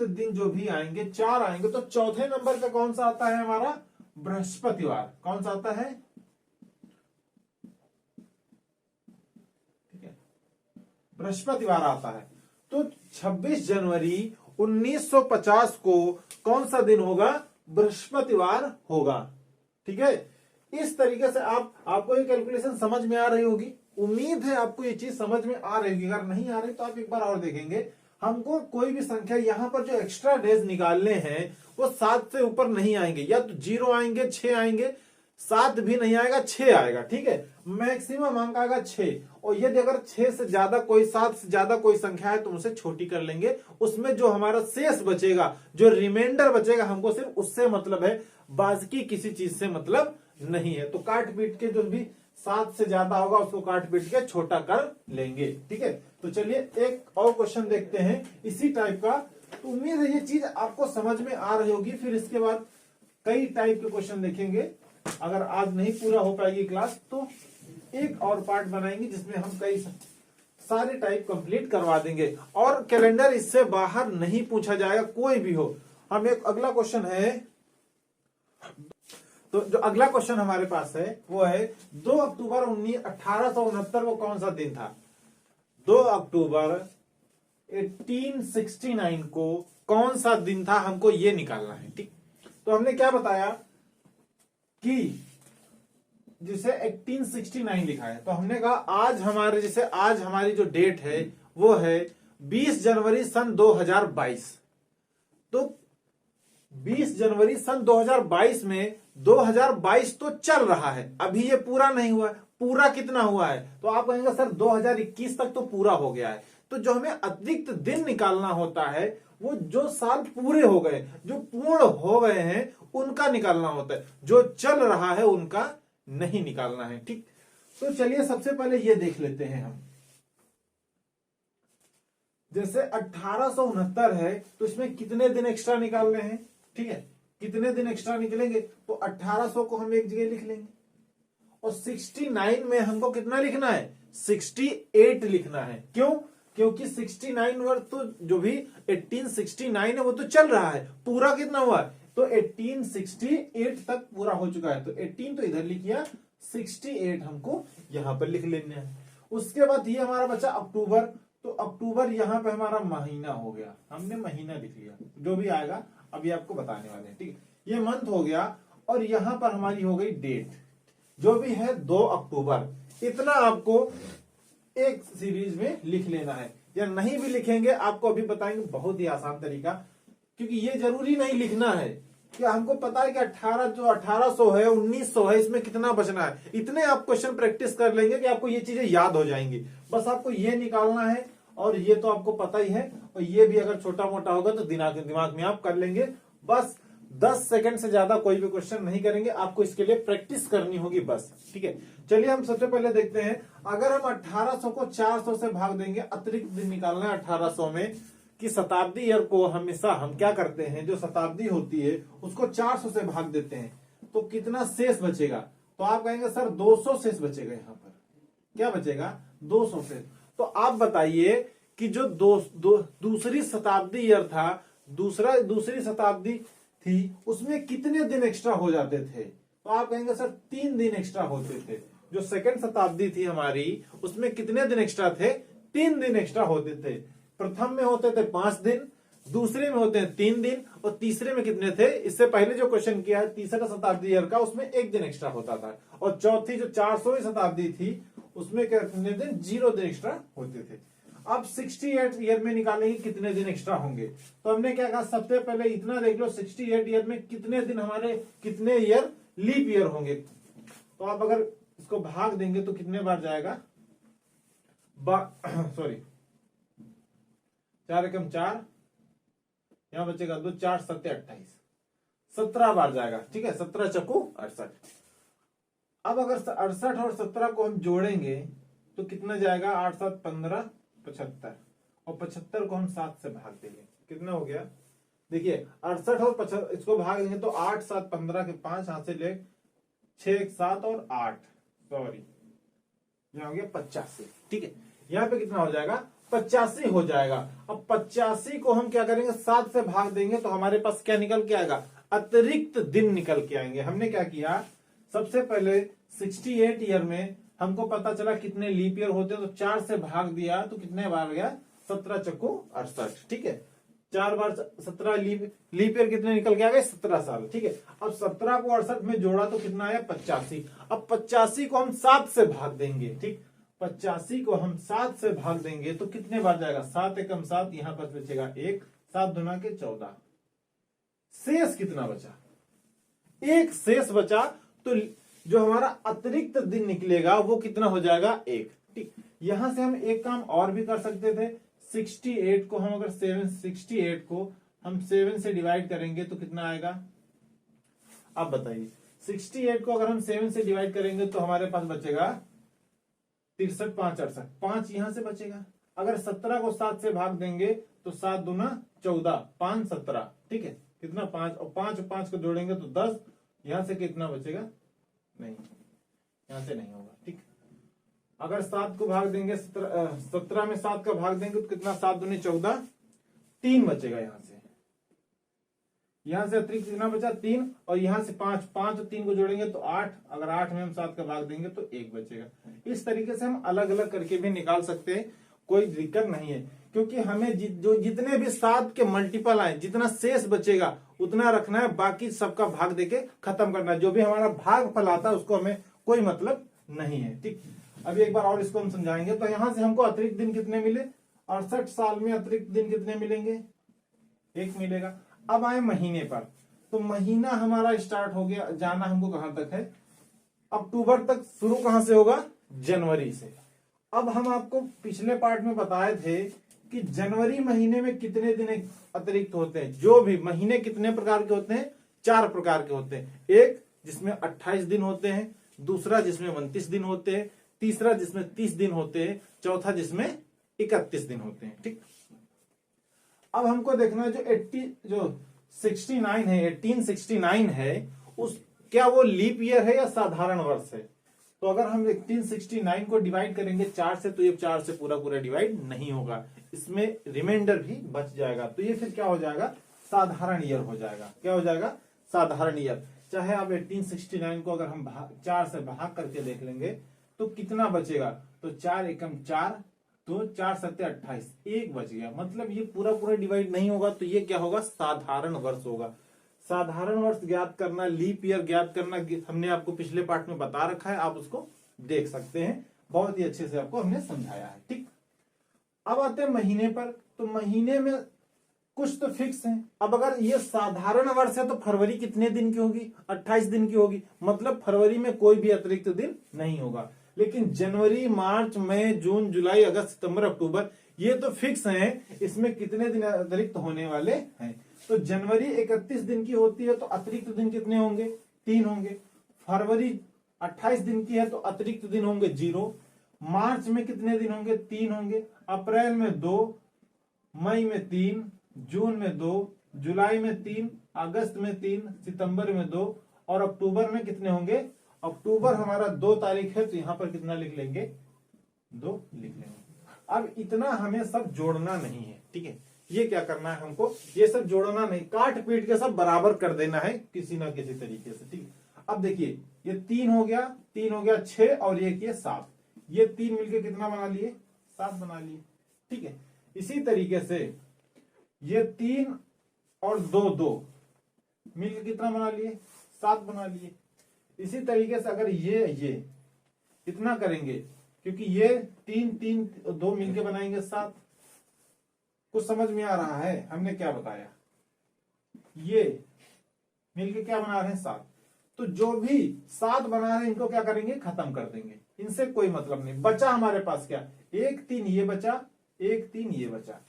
दिन जो भी आएंगे 4 आएंगे, तो चौथे नंबर पे कौन सा आता है हमारा, बृहस्पतिवार। कौन सा आता है, ठीक है, बृहस्पतिवार आता है। तो 26 जनवरी 1950 को कौन सा दिन होगा, बृहस्पतिवार होगा। ठीक है, इस तरीके से आपको ये कैलकुलेशन समझ में आ रही होगी। उम्मीद है आपको ये चीज समझ में आ रही होगी। अगर नहीं आ रही तो आप एक बार और देखेंगे। हमको कोई भी संख्या यहाँ पर जो एक्स्ट्रा डेज निकालने हैं वो 7 से ऊपर नहीं आएंगे, या तो 0 आएंगे, 6 आएंगे, 7 भी नहीं आएगा, 6 आएगा। ठीक है, मैक्सिमम अंक आएगा 6। और यदि अगर 6 से ज्यादा कोई, 7 से ज्यादा कोई संख्या है तो उसे छोटी कर लेंगे। उसमें जो हमारा शेष बचेगा, जो रिमाइंडर बचेगा, हमको सिर्फ उससे मतलब है, बाकी किसी चीज से मतलब नहीं है। तो काट पीट के जो भी 7 से ज्यादा होगा उसको काट पीट के छोटा कर लेंगे। ठीक है, तो चलिए एक और क्वेश्चन देखते हैं इसी टाइप का। तो उम्मीद है ये चीज आपको समझ में आ रही होगी। फिर इसके बाद कई टाइप के क्वेश्चन देखेंगे। अगर आज नहीं पूरा हो पाएगी क्लास तो एक और पार्ट बनाएंगे जिसमें हम कई सारे टाइप कंप्लीट करवा देंगे। और कैलेंडर इससे बाहर नहीं पूछा जाएगा, कोई भी हो। हम एक अगला क्वेश्चन है, तो जो अगला क्वेश्चन हमारे पास है वो है 2 अक्टूबर 1869 वो कौन सा दिन था? 2 अक्टूबर 1869 को कौन सा दिन था, हमको ये निकालना है। ठीक, तो हमने क्या बताया कि जिसे 1869 लिखा है, तो हमने कहा आज हमारे, जैसे आज हमारी जो डेट है वो है 20 जनवरी सन 2022। तो 20 जनवरी सन 2022 में 2022 तो चल रहा है, अभी ये पूरा नहीं हुआ है। पूरा कितना हुआ है? तो आप कहेंगे सर 2021 तक तो पूरा हो गया है। तो जो हमें अतिरिक्त दिन निकालना होता है वो जो साल पूरे हो गए, जो पूर्ण हो गए हैं, उनका निकालना होता है। जो चल रहा है उनका नहीं निकालना है। ठीक, तो चलिए सबसे पहले ये देख लेते हैं हम। जैसे 1869 है तो इसमें कितने दिन एक्स्ट्रा निकालने हैं? ठीक है, कितने दिन एक्स्ट्रा निकलेंगे? तो 1800 को हम एक जगह लिख लेंगे। और 69 में हमको कितना लिखना है? 68 लिखना है। क्यों? क्योंकि 69 वर्ष तो जो भी 1869 है वो तो चल रहा है। पूरा कितना हुआ? तो 1868 तक पूरा हो चुका है। तो 18 तो इधर लिख लिया, 68 हमको यहां पर लिख लेना है। उसके बाद ये हमारा बचा अक्टूबर। तो अक्टूबर यहाँ पे हमारा महीना हो गया, हमने महीना लिख लिया। जो भी आएगा अभी आपको बताने वाले हैं। ठीक है, ये मंथ हो गया। और यहां पर हमारी हो गई डेट, जो भी है 2 अक्टूबर। इतना आपको एक सीरीज में लिख लेना है। या नहीं भी लिखेंगे आपको अभी बताएंगे, बहुत ही आसान तरीका। क्योंकि ये जरूरी नहीं लिखना है कि हमको पता है कि 1800 है, 1900 है, इसमें कितना बचना है। इतने आप क्वेश्चन प्रैक्टिस कर लेंगे कि आपको ये चीजें याद हो जाएंगी। बस आपको ये निकालना है, और ये तो आपको पता ही है। और ये भी अगर छोटा मोटा होगा तो दिमाग में आप कर लेंगे। बस 10 सेकंड से ज्यादा कोई भी क्वेश्चन नहीं करेंगे, आपको इसके लिए प्रैक्टिस करनी होगी बस। ठीक है, चलिए हम सबसे पहले देखते हैं। अगर हम 1800 को 400 से भाग देंगे, अतिरिक्त दिन निकालना है 1800 में, कि शताब्दी ईयर को हमेशा हम क्या करते हैं, जो शताब्दी होती है उसको 400 से भाग देते हैं। तो कितना शेष बचेगा? तो आप कहेंगे सर 200 शेष बचेगा। यहाँ पर क्या बचेगा? 200 शेष। तो आप बताइए कि जो दूसरी शताब्दी ईयर था, दूसरी शताब्दी थी, उसमें कितने दिन एक्स्ट्रा हो जाते थे? तो आप कहेंगे सर 3 दिन एक्स्ट्रा होते थे। जो सेकंड शताब्दी थी हमारी, उसमें कितने दिन एक्स्ट्रा थे? 3 दिन एक्स्ट्रा होते थे। प्रथम में होते थे 5 दिन, दूसरे में होते हैं 3 दिन, और तीसरे में कितने थे? इससे पहले जो क्वेश्चन किया है तीसरा शताब्दी ईयर का, उसमें 1 दिन एक्स्ट्रा होता था। और चौथी जो 400वीं शताब्दी थी उसमें कितने दिन? 0 दिन एक्स्ट्रा होते थे। अब 68 ईयर में निकालेंगे कितने दिन एक्स्ट्रा होंगे। तो हमने क्या कहा, सबसे पहले इतना देख लो, 68 ईयर में कितने दिन हमारे, कितने ईयर लीप ईयर होंगे। तो आप अगर इसको भाग देंगे तो कितने बार जाएगा? सॉरी, 4 एकम 4, यहां बचेगा 2, 4 7 28, 17 बार जाएगा। ठीक है, 17 चक्कू 68। अब अगर 68 और 17 को हम जोड़ेंगे तो कितना जाएगा? 8 7 15 75, और 75 को हम 7 से भाग देंगे, कितना हो गया? देखिए 68 और 75 इसको भाग देंगे तो 8 7 15 के 5 हाथ से ले, 6 7 और 8, सॉरी यहाँ हो गया 85। ठीक है, यहाँ पे कितना हो जाएगा? 85 हो जाएगा। अब 85 को हम क्या करेंगे? 7 से भाग देंगे तो हमारे पास क्या निकल के आएगा? अतिरिक्त दिन निकल के आएंगे। हमने क्या किया, सबसे पहले 68 ईयर में हमको पता चला कितने लीप ईयर होते हैं, तो 4 से भाग दिया तो कितने बार गया? 17 चक्कू 68। ठीक है, 4 बार 17 लीप ईयर कितने निकल के आ गए? 17 साल। ठीक है, अब 17 को 68 में जोड़ा तो कितना आया? 85। अब 85 को हम 7 से भाग देंगे। ठीक, 85 को हम 7 से भाग देंगे तो कितने बार जाएगा? 7 एकम 7, यहां पर बचेगा 1, 7 दूना के 14। शेष कितना बचा? एक शेष बचा, तो जो हमारा अतिरिक्त दिन निकलेगा वो कितना हो जाएगा? 1। ठीक, यहां से हम एक काम और भी कर सकते थे। 68 को हम अगर 68 को हम 7 से डिवाइड करेंगे तो कितना आएगा? आप बताइए। 68 को अगर हम 7 से डिवाइड करेंगे तो हमारे पास बचेगा 63, 5 68, 5 यहां से बचेगा। अगर 17 को 7 से भाग देंगे तो 7 दूना 14, 5 17। ठीक है, कितना? 5 और 5 को जोड़ेंगे तो 10। यहां से कितना बचेगा? नहीं, यहां से नहीं होगा। ठीक, अगर 7 को भाग देंगे 17 में 7 का भाग देंगे तो कितना? 7 दूनी 14, 3 बचेगा। यहां से अतिरिक्त कितना बचा? 3, और यहां से 5 और 3 को जोड़ेंगे तो 8। अगर 8 में हम 7 का भाग देंगे तो 1 बचेगा। इस तरीके से हम अलग अलग करके भी निकाल सकते हैं, कोई दिक्कत नहीं है, क्योंकि हमें जो जितने भी 7 के मल्टीपल आए, जितना शेष बचेगा उतना रखना है, बाकी सबका भाग देके खत्म करना है। जो भी हमारा भाग फल आता है उसको हमें कोई मतलब नहीं है। ठीक, अभी एक बार और इसको हम समझाएंगे। तो यहां से हमको अतिरिक्त दिन कितने मिले? 68 साल में अतिरिक्त दिन कितने मिलेंगे? 1 मिलेगा। अब आए महीने पर, तो महीना हमारा स्टार्ट हो गया, जाना हमको कहां तक है? अक्टूबर तक। शुरू कहां से होगा? जनवरी से। अब हम आपको पिछले पार्ट में बताए थे कि जनवरी महीने में कितने दिन अतिरिक्त होते हैं। जो भी महीने कितने प्रकार के होते हैं? 4 प्रकार के होते हैं। एक जिसमें 28 दिन होते हैं, दूसरा जिसमें 29 दिन होते हैं, तीसरा जिसमें 30 दिन होते हैं, चौथा जिसमें 31 दिन होते हैं। ठीक, अब हमको देखना है जो 69 है, 1869 है, उस क्या वो लीप ईयर है या साधारण वर्ष है? तो अगर हम 1869 को डिवाइड करेंगे 4 से, तो ये 4 से पूरा डिवाइड नहीं होगा, इसमें रिमाइंडर भी बच जाएगा। तो ये फिर क्या हो जाएगा? साधारण ईयर हो जाएगा। क्या हो जाएगा? साधारण ईयर। चाहे आप 1869 को अगर हम 4 से भाग करके देख लेंगे तो कितना बचेगा? तो 4 एकम 4, तो 4 सत्ते 28, 1 बच गया। मतलब ये पूरा डिवाइड नहीं होगा, तो ये क्या होगा? साधारण वर्ष होगा। साधारण वर्ष ज्ञात करना, लीप ईयर ज्ञात करना हमने आपको पिछले पार्ट में बता रखा है, आप उसको देख सकते हैं। बहुत ही अच्छे से आपको हमने समझाया है। ठीक, अब आते हैं महीने पर। तो महीने में कुछ तो फिक्स है। अब अगर ये साधारण वर्ष है तो फरवरी कितने दिन की होगी? 28 दिन की होगी। मतलब फरवरी में कोई भी अतिरिक्त दिन नहीं होगा। लेकिन जनवरी, मार्च, मई, जून, जुलाई, अगस्त, सितंबर, अक्टूबर, ये तो फिक्स हैं, इसमें कितने दिन अतिरिक्त होने वाले हैं। तो जनवरी 31 दिन की होती है तो अतिरिक्त दिन कितने होंगे? 3 होंगे। फरवरी 28 दिन की है तो अतिरिक्त दिन होंगे 0। मार्च में कितने दिन होंगे? 3 होंगे। अप्रैल में 2, मई में 3, जून में 2, जुलाई में 3, अगस्त में 3, सितंबर में 2, और अक्टूबर में कितने होंगे? अक्टूबर हमारा 2 तारीख है तो यहां पर कितना लिख लेंगे? 2 लिख लेंगे। अब इतना हमें सब जोड़ना नहीं है। ठीक है, ये क्या करना है हमको? ये सब जोड़ना नहीं, काट पीट के सब बराबर कर देना है किसी ना किसी तरीके से। ठीक, अब देखिए ये 3 हो गया, 3 हो गया 6, और ये किए 7। ये 3 मिलके कितना बना लिए? 7 बना लिए। ठीक है, इसी तरीके से ये 3 और 2 मिलकर कितना बना लिए? 7 बना लिए। इसी तरीके से अगर ये इतना करेंगे, क्योंकि ये 3 2 मिलके बनाएंगे 7। कुछ समझ में आ रहा है हमने क्या बताया? ये मिलके क्या बना रहे हैं? 7। तो जो भी 7 बना रहे हैं इनको क्या करेंगे? खत्म कर देंगे। इनसे कोई मतलब नहीं। बचा हमारे पास क्या? 1 3 ये बचा, 1 3 ये बचा।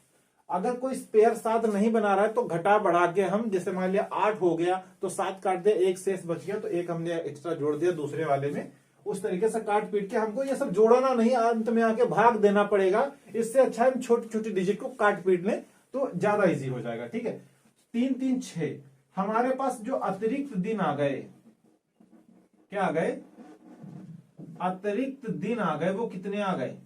अगर कोई स्पेयर 7 नहीं बना रहा है तो घटा बढ़ा के हम, जैसे मान लिया 8 हो गया तो 7 काट दिया, 1 शेष बच गया तो 1 हमने एक्स्ट्रा जोड़ दिया दूसरे वाले में। उस तरीके से काट पीट के हमको ये सब जोड़ना नहीं, अंत में आके भाग देना पड़ेगा। इससे अच्छा हम छोटी छोटी डिजिट को काट पीट लें तो ज्यादा इजी हो जाएगा। ठीक है, 3 3 6 हमारे पास जो अतिरिक्त दिन आ गए, क्या आ गए? अतिरिक्त दिन आ गए। वो कितने आ गए?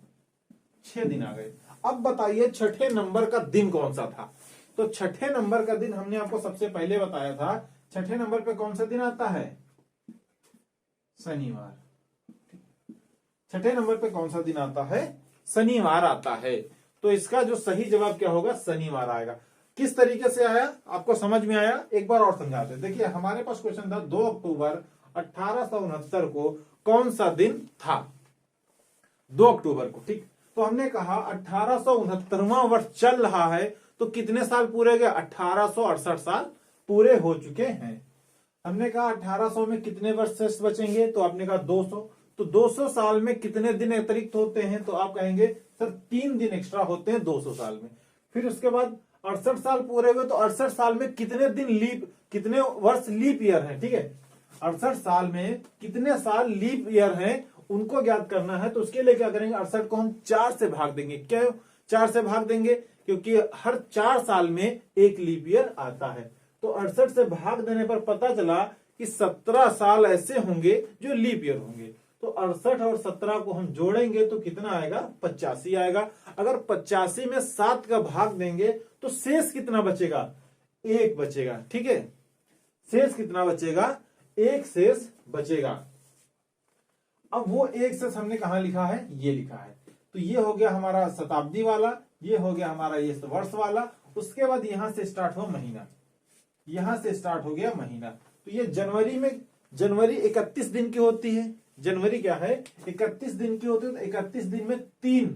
6 दिन आ गए। अब बताइए छठे नंबर का दिन कौन सा था? तो छठे नंबर का दिन हमने आपको सबसे पहले बताया था। छठे नंबर पे कौन सा दिन आता है? शनिवार। छठे नंबर पे कौन सा दिन आता है? शनिवार आता है। तो इसका जो सही जवाब क्या होगा? शनिवार आएगा। किस तरीके से आया आपको समझ में आया? एक बार और समझाते हैं। देखिए हमारे पास क्वेश्चन था 2 अक्टूबर 1869 को कौन सा दिन था? 2 अक्टूबर को, ठीक। तो हमने कहा 1869वां वर्ष चल रहा है, तो कितने साल पूरे गए? 1868 साल पूरे हो चुके हैं। हमने कहा 1800 में कितने वर्ष शेष बचेंगे? तो आपने कहा 200। तो 200 साल में कितने दिन अतिरिक्त होते हैं? तो आप कहेंगे सर 3 दिन एक्स्ट्रा होते हैं 200 साल में। फिर उसके बाद 68 साल पूरे हुए, तो 68 साल में कितने दिन कितने वर्ष लीप ईयर है? ठीक है, 68 साल में कितने साल लीप ईयर है उनको ज्ञात करना है। तो उसके लिए क्या करेंगे? 68 को हम 4 से भाग देंगे। क्यों 4 से भाग देंगे? क्योंकि हर 4 साल में एक लीप ईयर आता है। तो 68 से भाग देने पर पता चला कि 17 साल ऐसे होंगे जो लीप ईयर होंगे। तो 68 और 17 को हम जोड़ेंगे तो कितना आएगा? 85 आएगा। अगर 85 में 7 का भाग देंगे तो शेष कितना बचेगा? 1 बचेगा। ठीक है, शेष कितना बचेगा? 1 शेष बचेगा। अब वो 1 शेष हमने कहा लिखा है? ये लिखा है। तो ये हो गया हमारा शताब्दी वाला, ये हो गया हमारा ये वर्ष वाला। उसके बाद यहां से स्टार्ट हो महीना, यहां से स्टार्ट हो गया महीना। तो ये जनवरी में, जनवरी 31 दिन की होती है। जनवरी क्या है? 31 दिन की होती है। तो 31 दिन में 3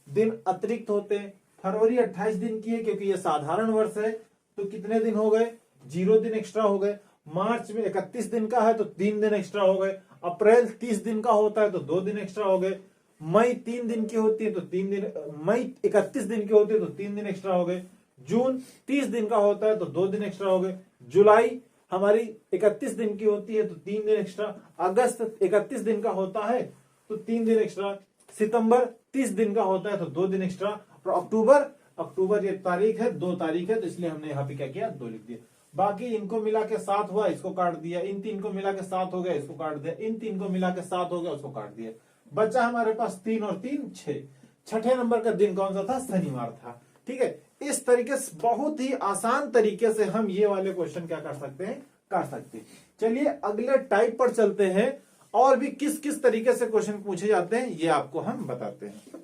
दिन अतिरिक्त होते हैं। फरवरी 28 दिन की है क्योंकि ये साधारण वर्ष है, तो कितने दिन हो गए? 0 दिन एक्स्ट्रा हो गए। मार्च में 31 दिन का है तो 3 दिन एक्स्ट्रा हो गए। अप्रैल 30 दिन का होता है तो 2 दिन एक्स्ट्रा हो गए। मई 3 दिन की होती है तो 3 दिन, मई 31 दिन की होती है तो 3 दिन एक्स्ट्रा हो गए। जून 30 दिन का होता है तो 2 दिन एक्स्ट्रा हो गए। जुलाई हमारी 31 दिन की होती है तो 3 दिन एक्स्ट्रा। अगस्त 31 दिन का होता है तो 3 दिन एक्स्ट्रा। सितंबर 30 दिन का होता है तो 2 दिन एक्स्ट्रा। और अक्टूबर ये तारीख है, 2 तारीख है, तो इसलिए हमने यहाँ पे क्या किया? 2 लिख दिया। बाकी इनको मिला के 7 हुआ, इसको काट दिया। इन 3 को मिला के 7 हो गया, इसको काट दिया। इन 3 को मिला के 7 हो गया, उसको काट दिया। बचा हमारे पास 3 और 3 6। छठे नंबर का दिन कौन सा था? शनिवार था। ठीक है, इस तरीके से बहुत ही आसान तरीके से हम ये वाले क्वेश्चन क्या कर सकते हैं? कर सकते हैं। चलिए अगले टाइप पर चलते हैं, और भी किस किस तरीके से क्वेश्चन पूछे जाते हैं ये आपको हम बताते हैं।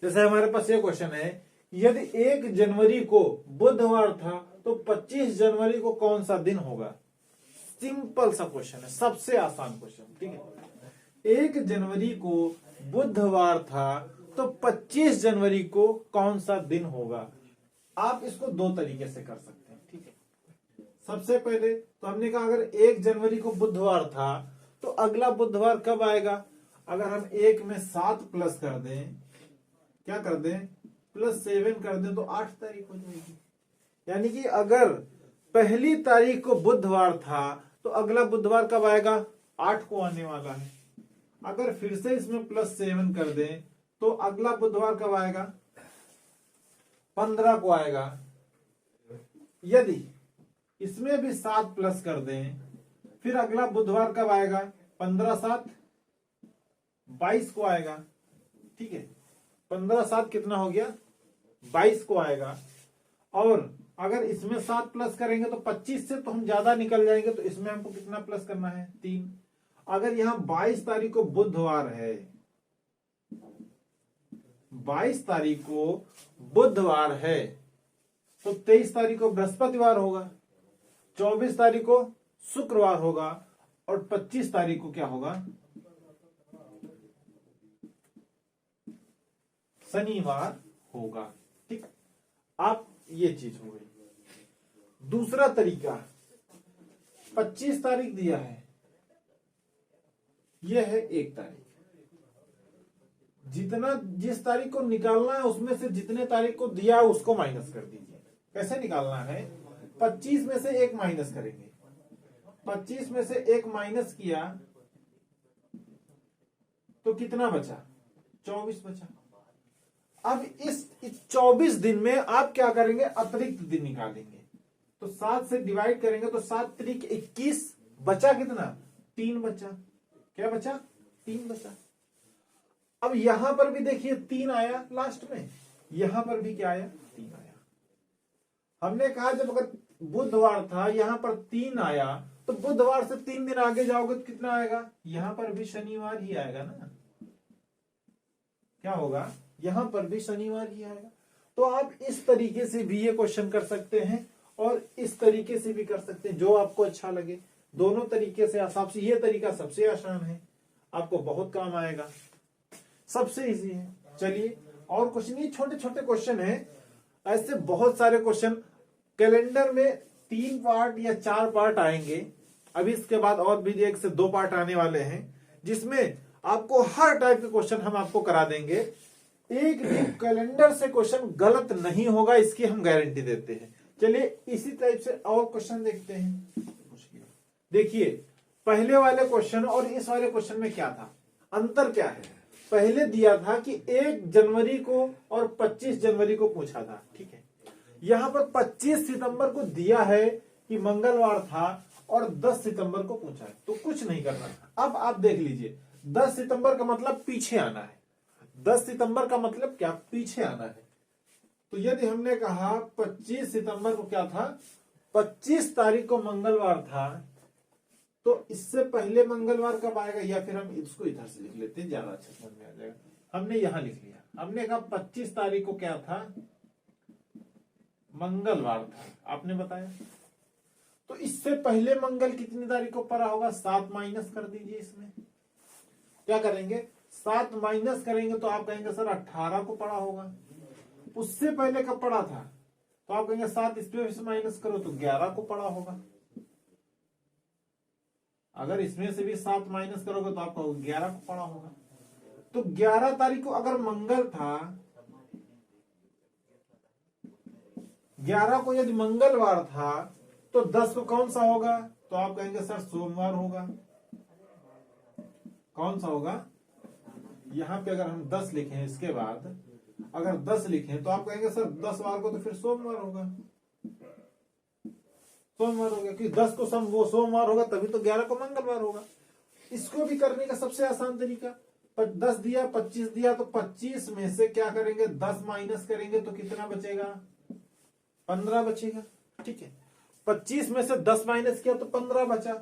जैसे हमारे पास ये क्वेश्चन है, यदि 1 जनवरी को बुधवार था तो 25 जनवरी को कौन सा दिन होगा? सिंपल सा क्वेश्चन है, सबसे आसान क्वेश्चन। ठीक है, 1 जनवरी को बुधवार था तो 25 जनवरी को कौन सा दिन होगा? आप इसको 2 तरीके से कर सकते हैं। ठीक है, सबसे पहले तो हमने कहा अगर 1 जनवरी को बुधवार था तो अगला बुधवार कब आएगा? अगर हम 1 में 7 प्लस कर दें, क्या कर दें? +7 कर दें तो 8 तारीख हो जाएगी। यानी कि अगर पहली तारीख को बुधवार था तो अगला बुधवार कब आएगा? 8 को आने वाला है। अगर फिर से इसमें +7 कर दें तो अगला बुधवार कब आएगा? 15 को आएगा। यदि इसमें भी 7 प्लस कर दें फिर अगला बुधवार कब आएगा? 15 7 22 को आएगा। ठीक है, 15 7 कितना हो गया? 22 को आएगा। और अगर इसमें 7 प्लस करेंगे तो 25 से तो हम ज्यादा निकल जाएंगे, तो इसमें हमको कितना प्लस करना है? 3। अगर यहां 22 तारीख को बुधवार है, 22 तारीख को बुधवार है तो 23 तारीख को बृहस्पतिवार होगा, 24 तारीख को शुक्रवार होगा, और 25 तारीख को क्या होगा? शनिवार होगा। ठीक, आप ये चीज हो गई। दूसरा तरीका, 25 तारीख दिया है, यह है 1 तारीख। जितना जिस तारीख को निकालना है उसमें से जितने तारीख को दिया है उसको माइनस कर दीजिए। कैसे निकालना है? 25 में से 1 माइनस करेंगे। 25 में से 1 माइनस किया तो कितना बचा? 24 बचा। अब इस 24 दिन में आप क्या करेंगे? अतिरिक्त दिन निकालेंगे। तो 7 से डिवाइड करेंगे तो 7 त्रिक 21, बचा कितना? 3 बचा। क्या बचा? 3 बचा। अब यहां पर भी देखिए 3 आया लास्ट में, यहां पर भी क्या आया? 3 आया। हमने कहा जब अगर बुधवार था यहां पर 3 आया तो बुधवार से 3 दिन आगे जाओगे तो कितना आएगा? यहां पर भी शनिवार ही आएगा ना। क्या होगा? यहां पर भी शनिवार ही आएगा। तो आप इस तरीके से भी ये क्वेश्चन कर सकते हैं और इस तरीके से भी कर सकते हैं, जो आपको अच्छा लगे। दोनों तरीके से सबसे ये तरीका सबसे आसान है, आपको बहुत काम आएगा, सबसे इजी है। चलिए और कुछ नहीं, छोटे छोटे क्वेश्चन है, ऐसे बहुत सारे क्वेश्चन कैलेंडर में 3 पार्ट या 4 पार्ट आएंगे। अभी इसके बाद और भी 1 से 2 पार्ट आने वाले हैं, जिसमें आपको हर टाइप के क्वेश्चन हम आपको करा देंगे। एक भी कैलेंडर से क्वेश्चन गलत नहीं होगा, इसकी हम गारंटी देते हैं। चलिए इसी टाइप से और क्वेश्चन देखते हैं। देखिए पहले वाले क्वेश्चन और इस वाले क्वेश्चन में क्या था, अंतर क्या है? पहले दिया था कि 1 जनवरी को और 25 जनवरी को पूछा था, ठीक है। यहां पर 25 सितंबर को दिया है कि मंगलवार था और 10 सितंबर को पूछा है, तो कुछ नहीं करना। अब आप देख लीजिए 10 सितंबर का मतलब पीछे आना है। 10 सितंबर का मतलब क्या? पीछे आना है। तो यदि हमने कहा 25 सितंबर को क्या था? 25 तारीख को मंगलवार था, तो इससे पहले मंगलवार कब आएगा? या फिर हम इसको इधर से लिख लेते हैं, ज्यादा अच्छा समझ में आ जाएगा। हमने यहां लिख लिया, हमने कहा 25 तारीख को क्या था? मंगलवार था, आपने बताया। तो इससे पहले मंगल कितनी तारीख को पड़ा होगा? 7 माइनस कर दीजिए। इसमें क्या करेंगे? 7 माइनस करेंगे तो आप कहेंगे सर 18 को पड़ा होगा। उससे पहले कब पड़ा था? तो आप कहेंगे 7 इस पे से माइनस करो तो 11 को पड़ा होगा। अगर इसमें से भी 7 माइनस करोगे तो आपको 11 को पड़ा होगा। तो 11 तारीख को अगर मंगल था, 11 को यदि मंगलवार था, तो 10 को कौन सा होगा? तो आप कहेंगे सर सोमवार होगा। कौन सा होगा? यहां पे अगर हम 10 लिखें, इसके बाद अगर 10 लिखें तो आप कहेंगे सर 10 वार को तो फिर सोमवार होगा। सोमवार हो गया कि 10 को वो सोमवार होगा, तभी तो 11 को मंगलवार होगा। इसको भी करने का सबसे आसान तरीका, 10 दिया 25 दिया, तो 25 में से क्या करेंगे? 10 माइनस करेंगे तो कितना बचेगा? 15 बचेगा, ठीक है। 25 में से 10 माइनस किया तो 15 बचा,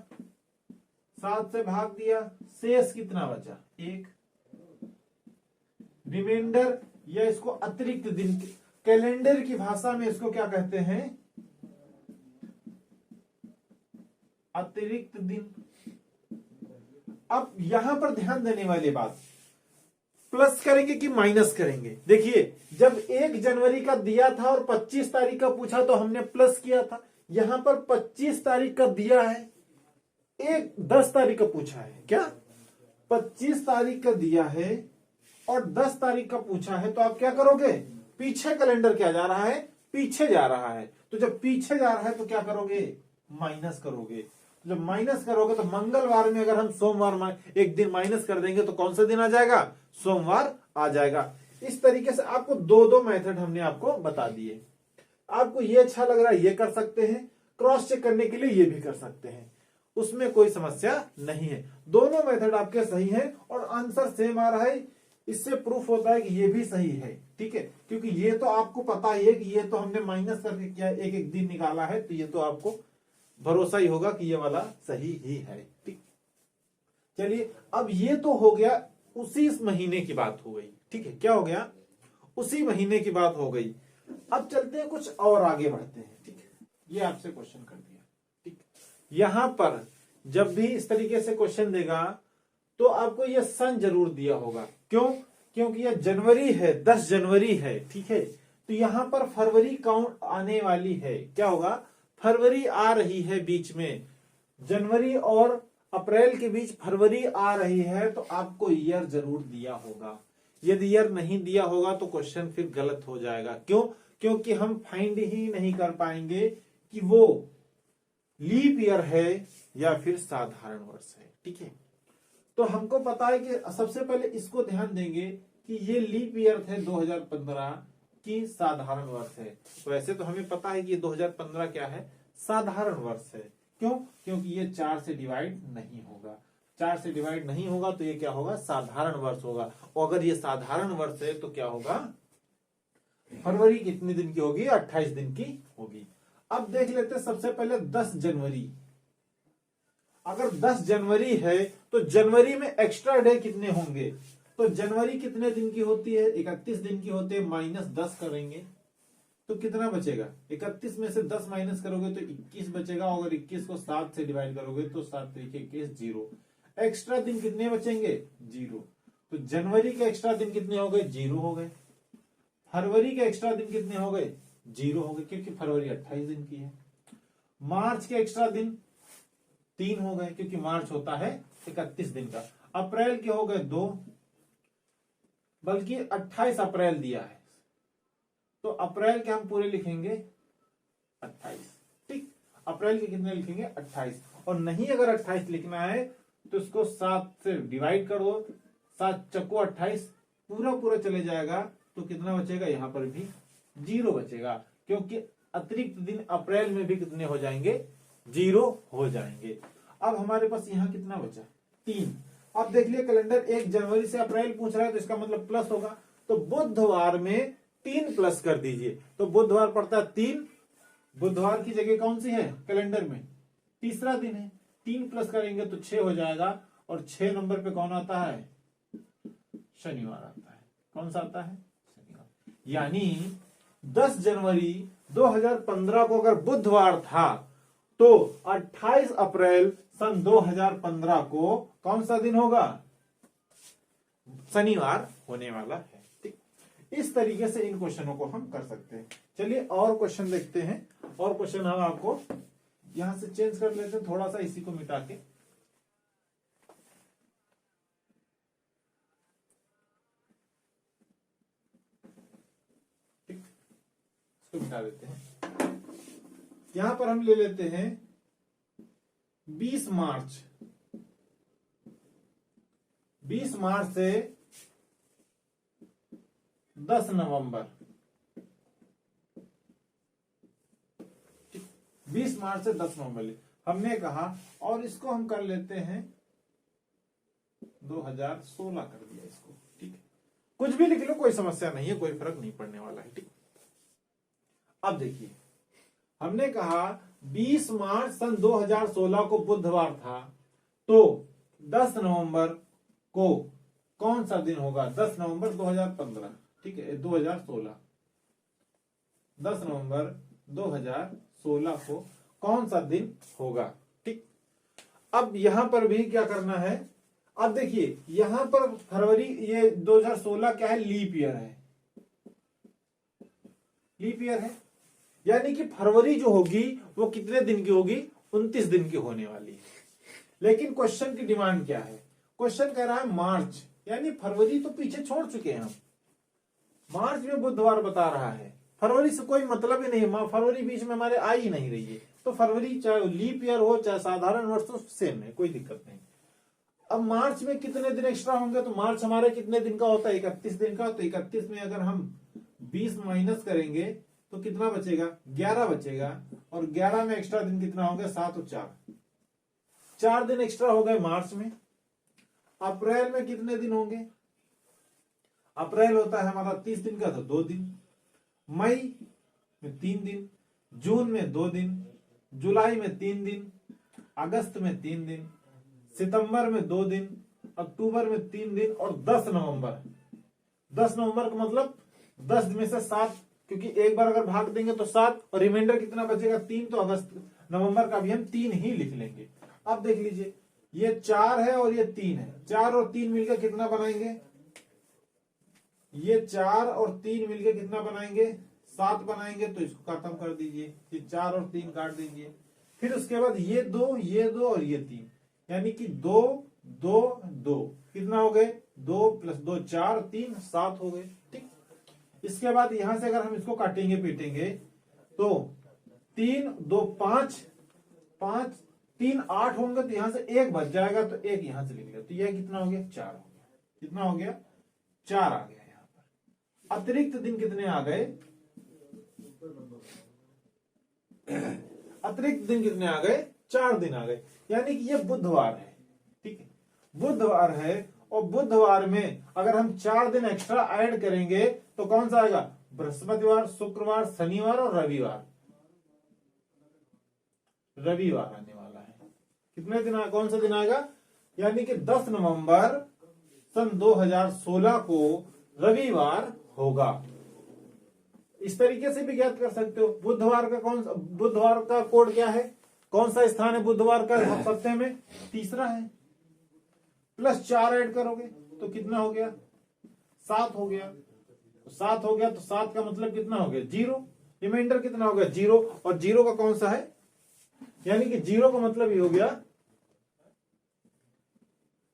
7 से भाग दिया, शेष कितना बचा? 1। रिमाइंडर या इसको अतिरिक्त दिन, कैलेंडर की भाषा में इसको क्या कहते हैं? अतिरिक्त दिन। अब यहां पर ध्यान देने वाली बात, प्लस करेंगे कि माइनस करेंगे? देखिए जब 1 जनवरी का दिया था और 25 तारीख का पूछा तो हमने प्लस किया था। यहां पर 25 तारीख का दिया है, 10 तारीख का पूछा है। क्या? 25 तारीख का दिया है और 10 तारीख का पूछा है, तो आप क्या करोगे? पीछे कैलेंडर क्या जा रहा है? पीछे जा रहा है। तो जब पीछे जा रहा है तो क्या करोगे? माइनस करोगे। जब माइनस करोगे तो मंगलवार में अगर हम सोमवार एक दिन माइनस कर देंगे तो कौन सा दिन आ जाएगा? सोमवार आ जाएगा। इस तरीके से आपको 2 मेथड हमने आपको बता दिए। आपको ये अच्छा लग रहा है ये कर सकते हैं, क्रॉस चेक करने के लिए ये भी कर सकते हैं, उसमें कोई समस्या नहीं है। दोनों मेथड आपके सही है और आंसर सेम आ रहा है। इससे प्रूफ होता है कि ये भी सही है, ठीक है, क्योंकि ये तो आपको पता ही है कि ये तो हमने माइनस करके किया, एक एक दिन निकाला है, तो ये तो आपको भरोसा ही होगा कि ये वाला सही ही है, ठीक। चलिए अब ये तो हो गया, उसी महीने की बात हो गई, ठीक है। क्या हो गया? उसी महीने की बात हो गई। अब चलते हैं कुछ और आगे बढ़ते हैं, ठीक है। ये आपसे क्वेश्चन कर दिया, ठीक। यहां पर जब भी इस तरीके से क्वेश्चन देगा तो आपको यह सन जरूर दिया होगा। क्यों? क्योंकि यह जनवरी है, 10 जनवरी है, ठीक है। तो यहां पर फरवरी काउंट आने वाली है। क्या होगा? फरवरी आ रही है बीच में, जनवरी और अप्रैल के बीच फरवरी आ रही है, तो आपको ईयर जरूर दिया होगा। यदि ईयर नहीं दिया होगा तो क्वेश्चन फिर गलत हो जाएगा। क्यों? क्योंकि हम फाइंड ही नहीं कर पाएंगे कि वो लीप ईयर है या फिर साधारण वर्ष है, ठीक है। तो हमको पता है कि सबसे पहले इसको ध्यान देंगे कि ये लीप ईयर थे 2015 की साधारण वर्ष है। तो वैसे तो हमें पता है कि 2015 क्या है? साधारण वर्ष है। क्यों? क्योंकि ये 4 से डिवाइड नहीं होगा। 4 से डिवाइड नहीं होगा तो ये क्या होगा? साधारण वर्ष होगा। और अगर ये साधारण वर्ष है तो क्या होगा? फरवरी कितने दिन की होगी? 28 दिन की होगी। अब देख लेते हैं सबसे पहले 10 जनवरी। अगर 10 जनवरी है तो जनवरी में एक्स्ट्रा डे कितने होंगे? तो जनवरी कितने दिन की होती है? 31 दिन की होती है। -10 करेंगे तो कितना बचेगा? 31 में से 10 माइनस करोगे तो 21 बचेगा। अगर 21 को 7 से डिवाइड करोगे तो 7 तरीके 21 0। एक्स्ट्रा दिन कितने बचेंगे? 0। तो जनवरी के एक्स्ट्रा दिन कितने हो गए? 0 हो गए। फरवरी के एक्स्ट्रा दिन कितने हो गए? 0 हो गए, क्योंकि फरवरी 28 दिन की है। मार्च के एक्स्ट्रा दिन 3 हो गए, क्योंकि मार्च होता है 31 दिन का। अप्रैल के हो गए 2, बल्कि 28 अप्रैल दिया है तो अप्रैल के हम पूरे लिखेंगे 28। ठीक, अप्रैल के कितने लिखेंगे? 28। और नहीं अगर 28 लिखना है तो इसको 7 से डिवाइड कर दो। 7 चक्को 28, पूरा पूरा चले जाएगा तो कितना बचेगा? यहां पर भी 0 बचेगा, क्योंकि अतिरिक्त दिन अप्रैल में भी कितने हो जाएंगे? 0 हो जाएंगे। अब हमारे पास यहां कितना बचा? 3। अब देख लिया कैलेंडर 1 जनवरी से अप्रैल पूछ रहा है तो इसका मतलब प्लस होगा। तो बुधवार में 3 प्लस कर दीजिए। तो बुधवार पड़ता है 3। बुधवार की जगह कौन सी है कैलेंडर में? तीसरा दिन है। 3 प्लस करेंगे तो 6 हो जाएगा। और 6 नंबर पे कौन आता है? शनिवार आता है। कौन सा आता है? शनिवार। यानी 10 जनवरी 2015 को अगर बुधवार था तो 28 अप्रैल सन 2015 को कौन सा दिन होगा? शनिवार होने वाला है। ठीक, इस तरीके से इन क्वेश्चनों को हम कर सकते हैं। चलिए और क्वेश्चन देखते हैं। और क्वेश्चन हम आपको यहां से चेंज कर लेते हैं थोड़ा सा, इसी को मिटा के। ठीक, इसको मिटा देते हैं। यहां पर हम ले लेते हैं 20 मार्च। 20 मार्च से 10 नवंबर। 20 मार्च से 10 नवंबर हमने कहा, और इसको हम कर लेते हैं 2016 कर दिया इसको। ठीक है, कुछ भी लिख लो, कोई समस्या नहीं है, कोई फर्क नहीं पड़ने वाला है। ठीक, अब देखिए हमने कहा 20 मार्च सन 2016 को बुधवार था तो 10 नवंबर को कौन सा दिन होगा? 10 नवंबर 2015। ठीक है, 2016। 10 नवंबर 2016 को कौन सा दिन होगा? ठीक, अब यहां पर भी क्या करना है? अब देखिए यहां पर फरवरी, ये 2016 क्या है? लीप ईयर है। लीप ईयर है, यानी कि फरवरी जो होगी वो कितने दिन की होगी? 29 दिन की होने वाली है। लेकिन क्वेश्चन की डिमांड क्या है? क्वेश्चन कह रहा है मार्च, यानी फरवरी तो पीछे छोड़ चुके हैं हम। मार्च में बुधवार बता रहा है, फरवरी से कोई मतलब ही नहीं। फरवरी बीच में हमारे आ ही नहीं रही है, तो फरवरी चाहे लीप ईयर हो चाहे साधारण वर्ष हो, सेम है, कोई दिक्कत नहीं। अब मार्च में कितने दिन एक्स्ट्रा होंगे? तो मार्च हमारे कितने दिन का होता है? 31 दिन का। तो 31 में अगर हम 20 माइनस करेंगे तो कितना बचेगा? 11 बचेगा। और 11 में एक्स्ट्रा दिन कितना होंगे? 7 और 4, 4 दिन एक्स्ट्रा हो गए मार्च में। अप्रैल में कितने दिन होंगे? अप्रैल होता है हमारा 30 दिन का, तो 2 दिन। मई में 3 दिन, जून में 2 दिन, जुलाई में 3 दिन, अगस्त में 3 दिन, सितंबर में 2 दिन, अक्टूबर में 3 दिन, और 10 नवंबर। 10 नवंबर का मतलब 10 में से 7, क्योंकि एक बार अगर भाग देंगे तो 7, और रिमाइंडर कितना बचेगा? 3। तो अगस्त नवंबर का भी हम 3 ही लिख लेंगे। अब देख लीजिए ये 4 है और ये 3 है। 4 और 3 मिलकर कितना बनाएंगे? ये 4 और 3 मिलकर कितना बनाएंगे? 7 बनाएंगे। तो इसको खत्म कर दीजिए, ये 4 और 3 काट दीजिए। फिर उसके बाद ये 2, ये 2 और ये 3, यानी कि 2 2 2 कितना हो गए? 2 + 2 4, 3 7 हो गए। ठीक, इसके बाद यहां से अगर हम इसको काटेंगे पीटेंगे तो 3 2 5 5 3 8 होंगे, तो यहां से 1 बच जाएगा, तो 1 यहां से लिख लिया। तो यह कितना हो गया? 4 हो गया। कितना हो गया? 4 आ गया। यहां पर अतिरिक्त दिन कितने आ गए? अतिरिक्त दिन कितने आ गए, 4 दिन आ गए, यानी कि ये बुधवार है, ठीक है, बुधवार है। और बुधवार में अगर हम 4 दिन एक्स्ट्रा ऐड करेंगे तो कौन सा आएगा, बृहस्पतिवार, शुक्रवार, शनिवार और रविवार। रविवार आने वाला है, कितने दिन कौन सा दिन आएगा, यानी कि 10 नवंबर सन 2016 को रविवार होगा। इस तरीके से भी ज्ञात कर सकते हो। बुधवार का बुधवार का कोड क्या है, कौन सा स्थान है बुधवार का सप्ताह में, तीसरा है। प्लस 4 ऐड करोगे तो कितना हो गया, 7 हो गया। 7 हो गया तो 7 का मतलब कितना हो गया, 0। रिमाइंडर कितना हो गया, 0। और 0 का कौन सा है, यानी कि 0 का मतलब ये हो गया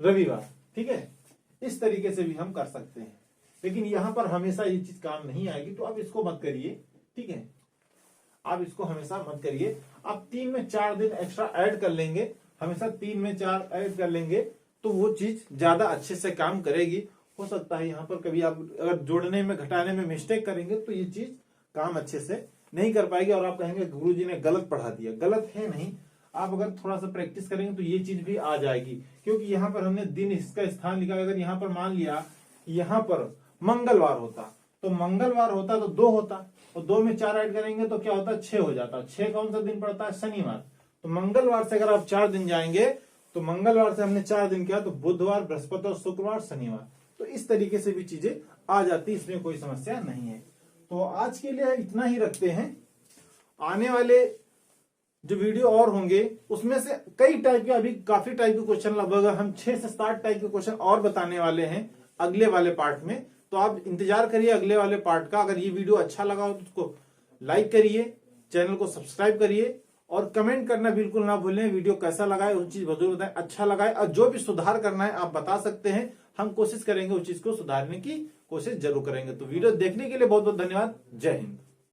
रविवार, ठीक है। इस तरीके से भी हम कर सकते हैं, लेकिन यहां पर हमेशा ये चीज काम नहीं आएगी, तो आप इसको मत करिए, ठीक है। आप इसको हमेशा मत करिए। आप 3 में 4 दिन एक्स्ट्रा ऐड कर लेंगे, हमेशा 3 में 4 ऐड कर लेंगे तो वो चीज ज्यादा अच्छे से काम करेगी। हो सकता है यहाँ पर कभी आप अगर जोड़ने में घटाने में मिस्टेक करेंगे तो ये चीज काम अच्छे से नहीं कर पाएगी और आप कहेंगे गुरुजी ने गलत पढ़ा दिया। गलत है नहीं, आप अगर थोड़ा सा प्रैक्टिस करेंगे तो ये चीज भी आ जाएगी, क्योंकि यहाँ पर हमने दिन इसका स्थान लिखा। अगर यहाँ पर मान लिया यहाँ पर मंगलवार होता तो मंगलवार होता तो 2 होता, और 2 में 4 ऐड करेंगे तो क्या होता, 6 हो जाता। 6 कौन सा दिन पड़ता है, शनिवार। तो मंगलवार से अगर आप 4 दिन जाएंगे तो मंगलवार से हमने 4 दिन किया तो बुधवार, बृहस्पतिवार, शुक्रवार, शनिवार। तो इस तरीके से भी चीजें आ जाती, इसमें कोई समस्या नहीं है। तो आज के लिए इतना ही रखते हैं। आने वाले जो वीडियो और होंगे उसमें से कई टाइप के, अभी काफी टाइप के क्वेश्चन, लगभग हम 6 से 7 टाइप के क्वेश्चन और बताने वाले हैं अगले वाले पार्ट में। तो आप इंतजार करिए अगले वाले पार्ट का। अगर ये वीडियो अच्छा लगा हो तो उसको लाइक करिए, चैनल को सब्सक्राइब करिए और कमेंट करना बिल्कुल ना भूलें। वीडियो कैसा लगा है उस चीज जरूर बताएं, अच्छा लगा है, और जो भी सुधार करना है आप बता सकते हैं। हम कोशिश करेंगे उस चीज को सुधारने की कोशिश जरूर करेंगे। तो वीडियो देखने के लिए बहुत बहुत धन्यवाद। जय हिंद।